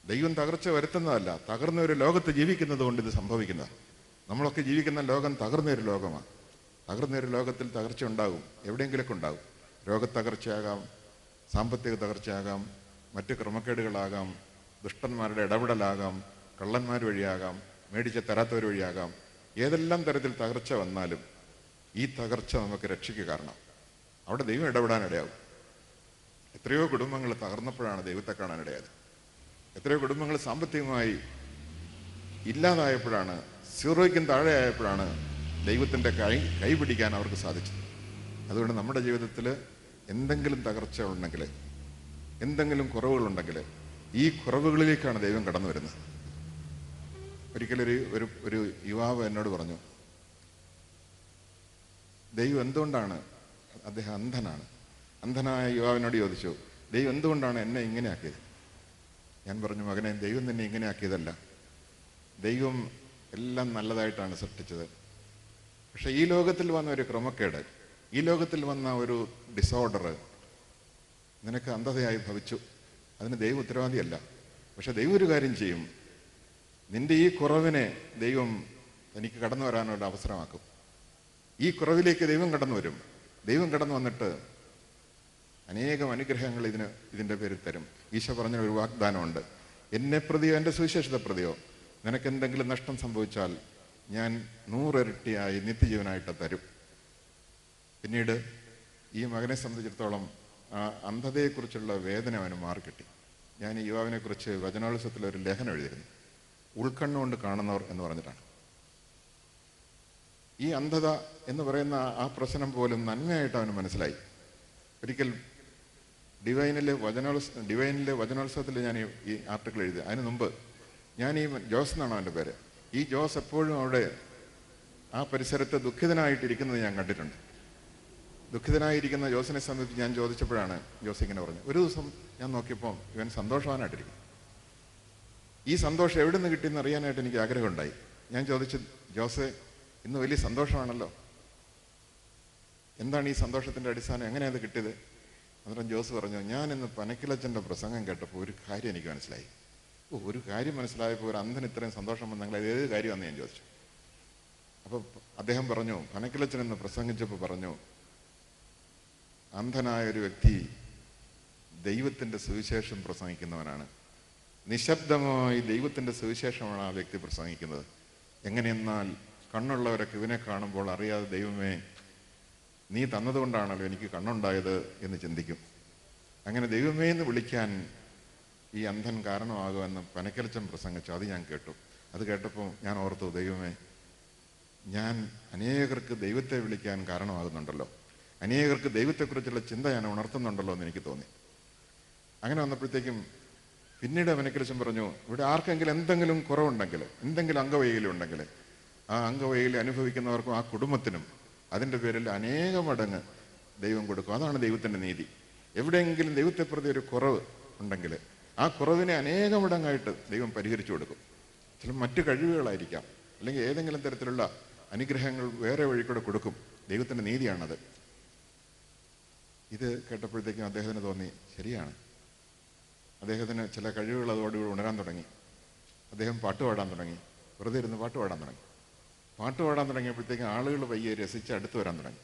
ദൈവം തകർച്ച വരുത്തുന്നതല്ല, തകർന്ന ഒരു ലോകത്ത് ജീവിക്കുന്നത് കൊണ്ട് ഇത് സംഭവിക്കുന്നത്. നമ്മളൊക്കെ ജീവിക്കുന്ന ലോകം തകർന്നൊരു ലോകമാണ്. തകർന്നൊരു ലോകത്തിൽ തകർച്ച ഉണ്ടാകും, എവിടെയെങ്കിലുമൊക്കെ ഉണ്ടാകും. രോഗത്തകർച്ചയാകാം, സാമ്പത്തിക തകർച്ചയാകാം, മറ്റ് ക്രമക്കേടുകളാകാം, ദുഷ്ടന്മാരുടെ ഇടപെടലാകാം, കള്ളന്മാർ വഴിയാകാം, മേടിച്ച തരാത്തവർ വഴിയാകാം. ഏതെല്ലാം തരത്തിൽ തകർച്ച വന്നാലും ഈ തകർച്ച നമുക്ക് രക്ഷയ്ക്ക് കാരണം. അവിടെ ദൈവം ഇടപെടാനിടയാവും. എത്രയോ കുടുംബങ്ങൾ തകർന്നപ്പോഴാണ് ദൈവത്തെ കാണാനിടയായത്. എത്രയോ കുടുംബങ്ങൾ സാമ്പത്തികമായി ഇല്ലാതായപ്പോഴാണ്, സീറോയ്ക്കും താഴെ ആയപ്പോഴാണ് ദൈവത്തിൻ്റെ കൈ പിടിക്കാൻ അവർക്ക് സാധിച്ചത്. അതുകൊണ്ട് നമ്മുടെ ജീവിതത്തിൽ എന്തെങ്കിലും തകർച്ച ഉണ്ടെങ്കിൽ, എന്തെങ്കിലും കുറവുകളുണ്ടെങ്കിൽ ഈ കുറവുകളിലേക്കാണ് ദൈവം കടന്നു വരുന്നത്. ഒരിക്കലൊരു ഒരു യുവാവ് എന്നോട് പറഞ്ഞു, ദൈവം എന്തുകൊണ്ടാണ്, അദ്ദേഹം അന്ധനാണ്, അന്ധനായ യുവാവിനോട് ചോദിച്ചു, ദൈവം എന്തുകൊണ്ടാണ് എന്നെ ഇങ്ങനെ ആക്കിയത്? ഞാൻ പറഞ്ഞു, മകനെ, ദൈവം നിന്നെ ഇങ്ങനെ ആക്കിയതല്ല, ദൈവം എല്ലാം നല്ലതായിട്ടാണ് സൃഷ്ടിച്ചത്. പക്ഷെ ഈ ലോകത്തിൽ വന്ന ഒരു ക്രമക്കേട്, ഈ ലോകത്തിൽ വന്ന ഒരു ഡിസോർഡർ നിനക്ക് അന്ധതയായി ഭവിച്ചു. അതിന് ദൈവം ഉത്തരവാദിയല്ല. പക്ഷെ ദൈവം ഒരു കാര്യം ചെയ്യും, നിന്റെ ഈ കുറവിനെ ദൈവം തനിക്ക് കടന്നു വരാനുള്ള അവസരമാക്കും. ഈ കുറവിലേക്ക് ദൈവം കടന്നു വരും. ദൈവം കടന്നു വന്നിട്ട് അനേകം അനുഗ്രഹങ്ങൾ ഇതിൻ്റെ പേരിൽ തരും. ഈശോ പറഞ്ഞ ഒരു വാഗ്ദാനമുണ്ട്, എന്നെ പ്രതിയോ എൻ്റെ സുവിശേഷത്തെ പ്രതിയോ നിനക്കെന്തെങ്കിലും നഷ്ടം സംഭവിച്ചാൽ ഞാൻ 100 ഇരട്ടിയായി നിത്യജീവനായിട്ട് തരും. പിന്നീട് ഈ മകനെ സംബന്ധിച്ചിടത്തോളം ആ അന്ധതയെക്കുറിച്ചുള്ള വേദന അവന് മാറിക്കിട്ടി. ഞാൻ ഈ യുവാവിനെക്കുറിച്ച് വചനോത്സവത്തിൽ ഒരു ലേഖനം എഴുതിയിരുന്നു, ഉൾക്കണ്ണുകൊണ്ട് കാണുന്നവർ എന്ന് പറഞ്ഞിട്ടാണ്. ഈ അന്ധത എന്ന് പറയുന്ന ആ പ്രശ്നം പോലും നന്മയായിട്ട് അവന് മനസ്സിലായി. ഒരിക്കൽ ഡിവൈനിലെ വചനോത്സവത്തിൽ ഞാൻ ഈ ആർട്ടിക്കിൾ എഴുതി. അതിന് മുമ്പ് ഞാൻ ഈ ജോസ് എന്നാണ് അവൻ്റെ പേര്, ഈ ജോസ് എപ്പോഴും അവിടെ ആ പരിസരത്ത് ദുഃഖിതനായിട്ടിരിക്കുന്നത് ഞാൻ കണ്ടിട്ടുണ്ട്. ദുഃഖിതനായിരിക്കുന്ന ജോസിനെ സംബന്ധിച്ച് ഞാൻ ചോദിച്ചപ്പോഴാണ് ജോസ് ഇങ്ങനെ പറഞ്ഞു, ഒരു ദിവസം ഞാൻ നോക്കിയപ്പോൾ ഇവൻ സന്തോഷവാനായിട്ടിരിക്കും. ഈ സന്തോഷം എവിടെ നിന്ന് കിട്ടിയെന്ന് അറിയാനായിട്ട് എനിക്ക് ആഗ്രഹമുണ്ടായി. ഞാൻ ചോദിച്ചു, ജോസെ ഇന്ന് വലിയ സന്തോഷമാണല്ലോ, എന്താണ് ഈ സന്തോഷത്തിൻ്റെ അടിസ്ഥാനം, എങ്ങനെയാണ് അത് കിട്ടിയത്? അന്നേരം ജോസ് പറഞ്ഞു, ഞാൻ ഇന്ന് പനക്കിലച്ചൻ്റെ പ്രസംഗം കേട്ടപ്പോൾ ഒരു കാര്യം എനിക്ക് മനസ്സിലായി. ഒരു കാര്യം മനസ്സിലായപ്പോൾ ഒരു അന്ധന് ഇത്രയും സന്തോഷം വന്നെങ്കിൽ അത് ഏത് കാര്യമാണെന്ന് ഞാൻ ചോദിച്ചു. അപ്പോൾ അദ്ദേഹം പറഞ്ഞു, പനക്കിലച്ചൻ എന്ന് പ്രസംഗിച്ചപ്പോൾ പറഞ്ഞു, അന്ധനായ ഒരു വ്യക്തി ദൈവത്തിൻ്റെ സുവിശേഷം പ്രസംഗിക്കുന്നവനാണ്. നിശബ്ദമായി ദൈവത്തിൻ്റെ സുവിശേഷമാണ് ആ വ്യക്തി പ്രസംഗിക്കുന്നത്. എങ്ങനെയെന്നാൽ കണ്ണുള്ളവരൊക്കെ ഇവനെ കാണുമ്പോൾ അറിയാതെ, ദൈവമേ നീ തന്നതുകൊണ്ടാണല്ലോ എനിക്ക് കണ്ണുണ്ടായത് എന്ന് ചിന്തിക്കും. അങ്ങനെ ദൈവമേ എന്ന് വിളിക്കാൻ ഈ അന്ധൻ കാരണമാകുമെന്ന് പനക്കലച്ചൻ പ്രസംഗിച്ചു. അത് ഞാൻ കേട്ടു. അത് കേട്ടപ്പോൾ ഞാൻ ഓർത്തു, ദൈവമേ ഞാൻ അനേകർക്ക് ദൈവത്തെ വിളിക്കാൻ കാരണമാകുന്നുണ്ടല്ലോ, അനേകർക്ക് ദൈവത്തെക്കുറിച്ചുള്ള ചിന്ത ഞാൻ ഉണർത്തുന്നുണ്ടല്ലോ എന്ന് എനിക്ക് തോന്നി. അങ്ങനെ വന്നപ്പോഴത്തേക്കും പിന്നീട് പനക്കലച്ചൻ പറഞ്ഞു, ഇവിടെ ആർക്കെങ്കിലും എന്തെങ്കിലും കുറവുണ്ടെങ്കിൽ, എന്തെങ്കിലും അംഗവൈകല്യം ഉണ്ടെങ്കിൽ ആ അംഗവൈകല്യം അനുഭവിക്കുന്നവർക്കും ആ കുടുംബത്തിനും അതിൻ്റെ പേരിൽ അനേകം മടങ്ങ് ദൈവം കൊടുക്കും. അതാണ് ദൈവത്തിൻ്റെ നീതി. എവിടെയെങ്കിലും ദൈവത്തെ പ്രതി ഒരു കുറവ് ഉണ്ടെങ്കിൽ ആ കുറവിനെ അനേകം മടങ്ങായിട്ട് ദൈവം പരിഹരിച്ചു കൊടുക്കും. ചില മറ്റു കഴിവുകളായിരിക്കാം, അല്ലെങ്കിൽ ഏതെങ്കിലും തരത്തിലുള്ള അനുഗ്രഹങ്ങൾ വേറെ വഴിക്കൂടെ കൊടുക്കും. ദൈവത്തിൻ്റെ നീതിയാണത്. ഇത് കേട്ടപ്പോഴത്തേക്കും അദ്ദേഹത്തിന് തോന്നി, ശരിയാണ്. അദ്ദേഹത്തിന് ചില കഴിവുകൾ അതോടുകൂടി ഉണരാൻ തുടങ്ങി. അദ്ദേഹം പാട്ട് പാടാൻ തുടങ്ങി. വെറുതെ ഇരുന്ന് പാട്ട് പാടാൻ തുടങ്ങിയപ്പോഴത്തേക്കും ആളുകൾ പയ്യെ രസിച്ച് അടുത്ത് വരാൻ തുടങ്ങി.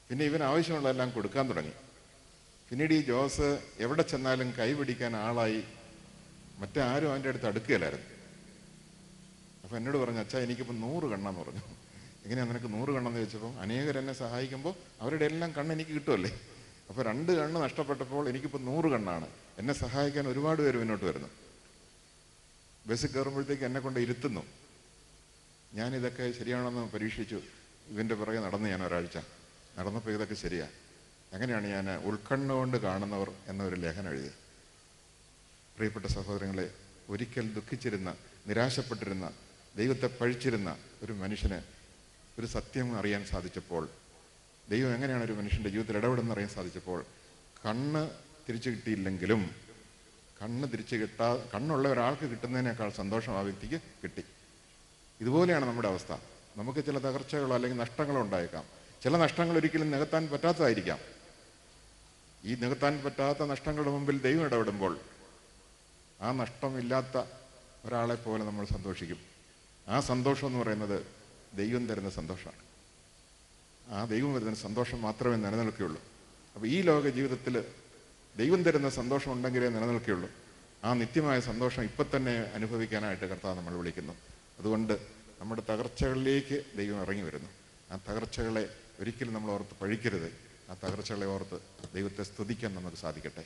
പിന്നെ ഇവൻ ആവശ്യമുള്ളതെല്ലാം കൊടുക്കാൻ തുടങ്ങി. പിന്നീട് ഈ ജോസ് എവിടെ ചെന്നാലും കൈപിടിക്കാൻ ആളായി. മറ്റാരും അവൻ്റെ അടുത്ത് അടുക്കുകയില്ലായിരുന്നു. അപ്പം എന്നോട് പറഞ്ഞു, അച്ഛാ എനിക്കിപ്പോൾ 100 കണ്ണെന്ന് പറഞ്ഞു. എങ്ങനെയാണ് നിനക്ക് 100 കണ്ണെന്ന് ചോദിച്ചപ്പോൾ, അനേകർ എന്നെ സഹായിക്കുമ്പോൾ അവരുടെ എല്ലാം കണ്ണ് എനിക്ക് കിട്ടുമല്ലേ. അപ്പോൾ 2 കണ്ണ് നഷ്ടപ്പെട്ടപ്പോൾ എനിക്കിപ്പോൾ 100 കണ്ണാണ്. എന്നെ സഹായിക്കാൻ ഒരുപാട് പേര് മുന്നോട്ട് വരുന്നു. ബസ്സിൽ കയറുമ്പോഴത്തേക്ക് എന്നെ കൊണ്ട് ഇരുത്തുന്നു. ഞാനിതൊക്കെ ശരിയാണെന്ന് പരീക്ഷിച്ചു. ഇവൻ്റെ പുറകെ നടന്ന് ഞാൻ ഒരാഴ്ച നടന്നപ്പോൾ ഇതൊക്കെ ശരിയാണ്. അങ്ങനെയാണ് ഞാൻ ഉൾക്കണ്ണുകൊണ്ട് കാണുന്നവർ എന്നൊരു ലേഖനം എഴുതിയത്. പ്രിയപ്പെട്ട സഹോദരങ്ങളെ, ഒരിക്കൽ ദുഃഖിച്ചിരുന്ന, നിരാശപ്പെട്ടിരുന്ന, ദൈവത്തെ പഴിച്ചിരുന്ന ഒരു മനുഷ്യന് ഒരു സത്യം അറിയാൻ സാധിച്ചപ്പോൾ, ദൈവം എങ്ങനെയാണ് ഒരു മനുഷ്യൻ്റെ ജീവിതത്തിൽ ഇടപെടുന്ന അറിയാൻ സാധിച്ചപ്പോൾ, കണ്ണ് തിരിച്ചു കിട്ടിയില്ലെങ്കിലും കണ്ണുള്ള ഒരാൾക്ക് കിട്ടുന്നതിനേക്കാൾ സന്തോഷം ആ വ്യക്തിക്ക് കിട്ടി. ഇതുപോലെയാണ് നമ്മുടെ അവസ്ഥ. നമുക്ക് ചില തകർച്ചകളോ അല്ലെങ്കിൽ നഷ്ടങ്ങളോ ഉണ്ടായേക്കാം. ചില നഷ്ടങ്ങൾ ഒരിക്കലും നികത്താൻ പറ്റാത്തതായിരിക്കാം. ഈ നികത്താൻ പറ്റാത്ത നഷ്ടങ്ങളുടെ മുമ്പിൽ ദൈവം ഇടപെടുമ്പോൾ ആ നഷ്ടമില്ലാത്ത ഒരാളെ പോലെ നമ്മൾ സന്തോഷിക്കും. ആ സന്തോഷം എന്ന് പറയുന്നത് ദൈവം തരുന്ന സന്തോഷമാണ്. ആ ദൈവം തരുന്ന സന്തോഷം മാത്രമേ നിലനിൽക്കുകയുള്ളൂ. അപ്പോൾ ഈ ലോക ജീവിതത്തിൽ ദൈവം തരുന്ന സന്തോഷം ഉണ്ടെങ്കിലേ നിലനിൽക്കുകയുള്ളൂ. ആ നിത്യമായ സന്തോഷം ഇപ്പം തന്നെ അനുഭവിക്കാനായിട്ട് കർത്താവ് നമ്മൾ വിളിക്കുന്നു. അതുകൊണ്ട് നമ്മുടെ തകർച്ചകളിലേക്ക് ദൈവം ഇറങ്ങി വരുന്നു. ആ തകർച്ചകളെ ഒരിക്കലും നമ്മൾ ഓർത്ത് പഴിക്കരുത്. ആ തകർച്ചകളെ ഓർത്ത് ദൈവത്തെ സ്തുതിക്കാൻ നമുക്ക് സാധിക്കട്ടെ.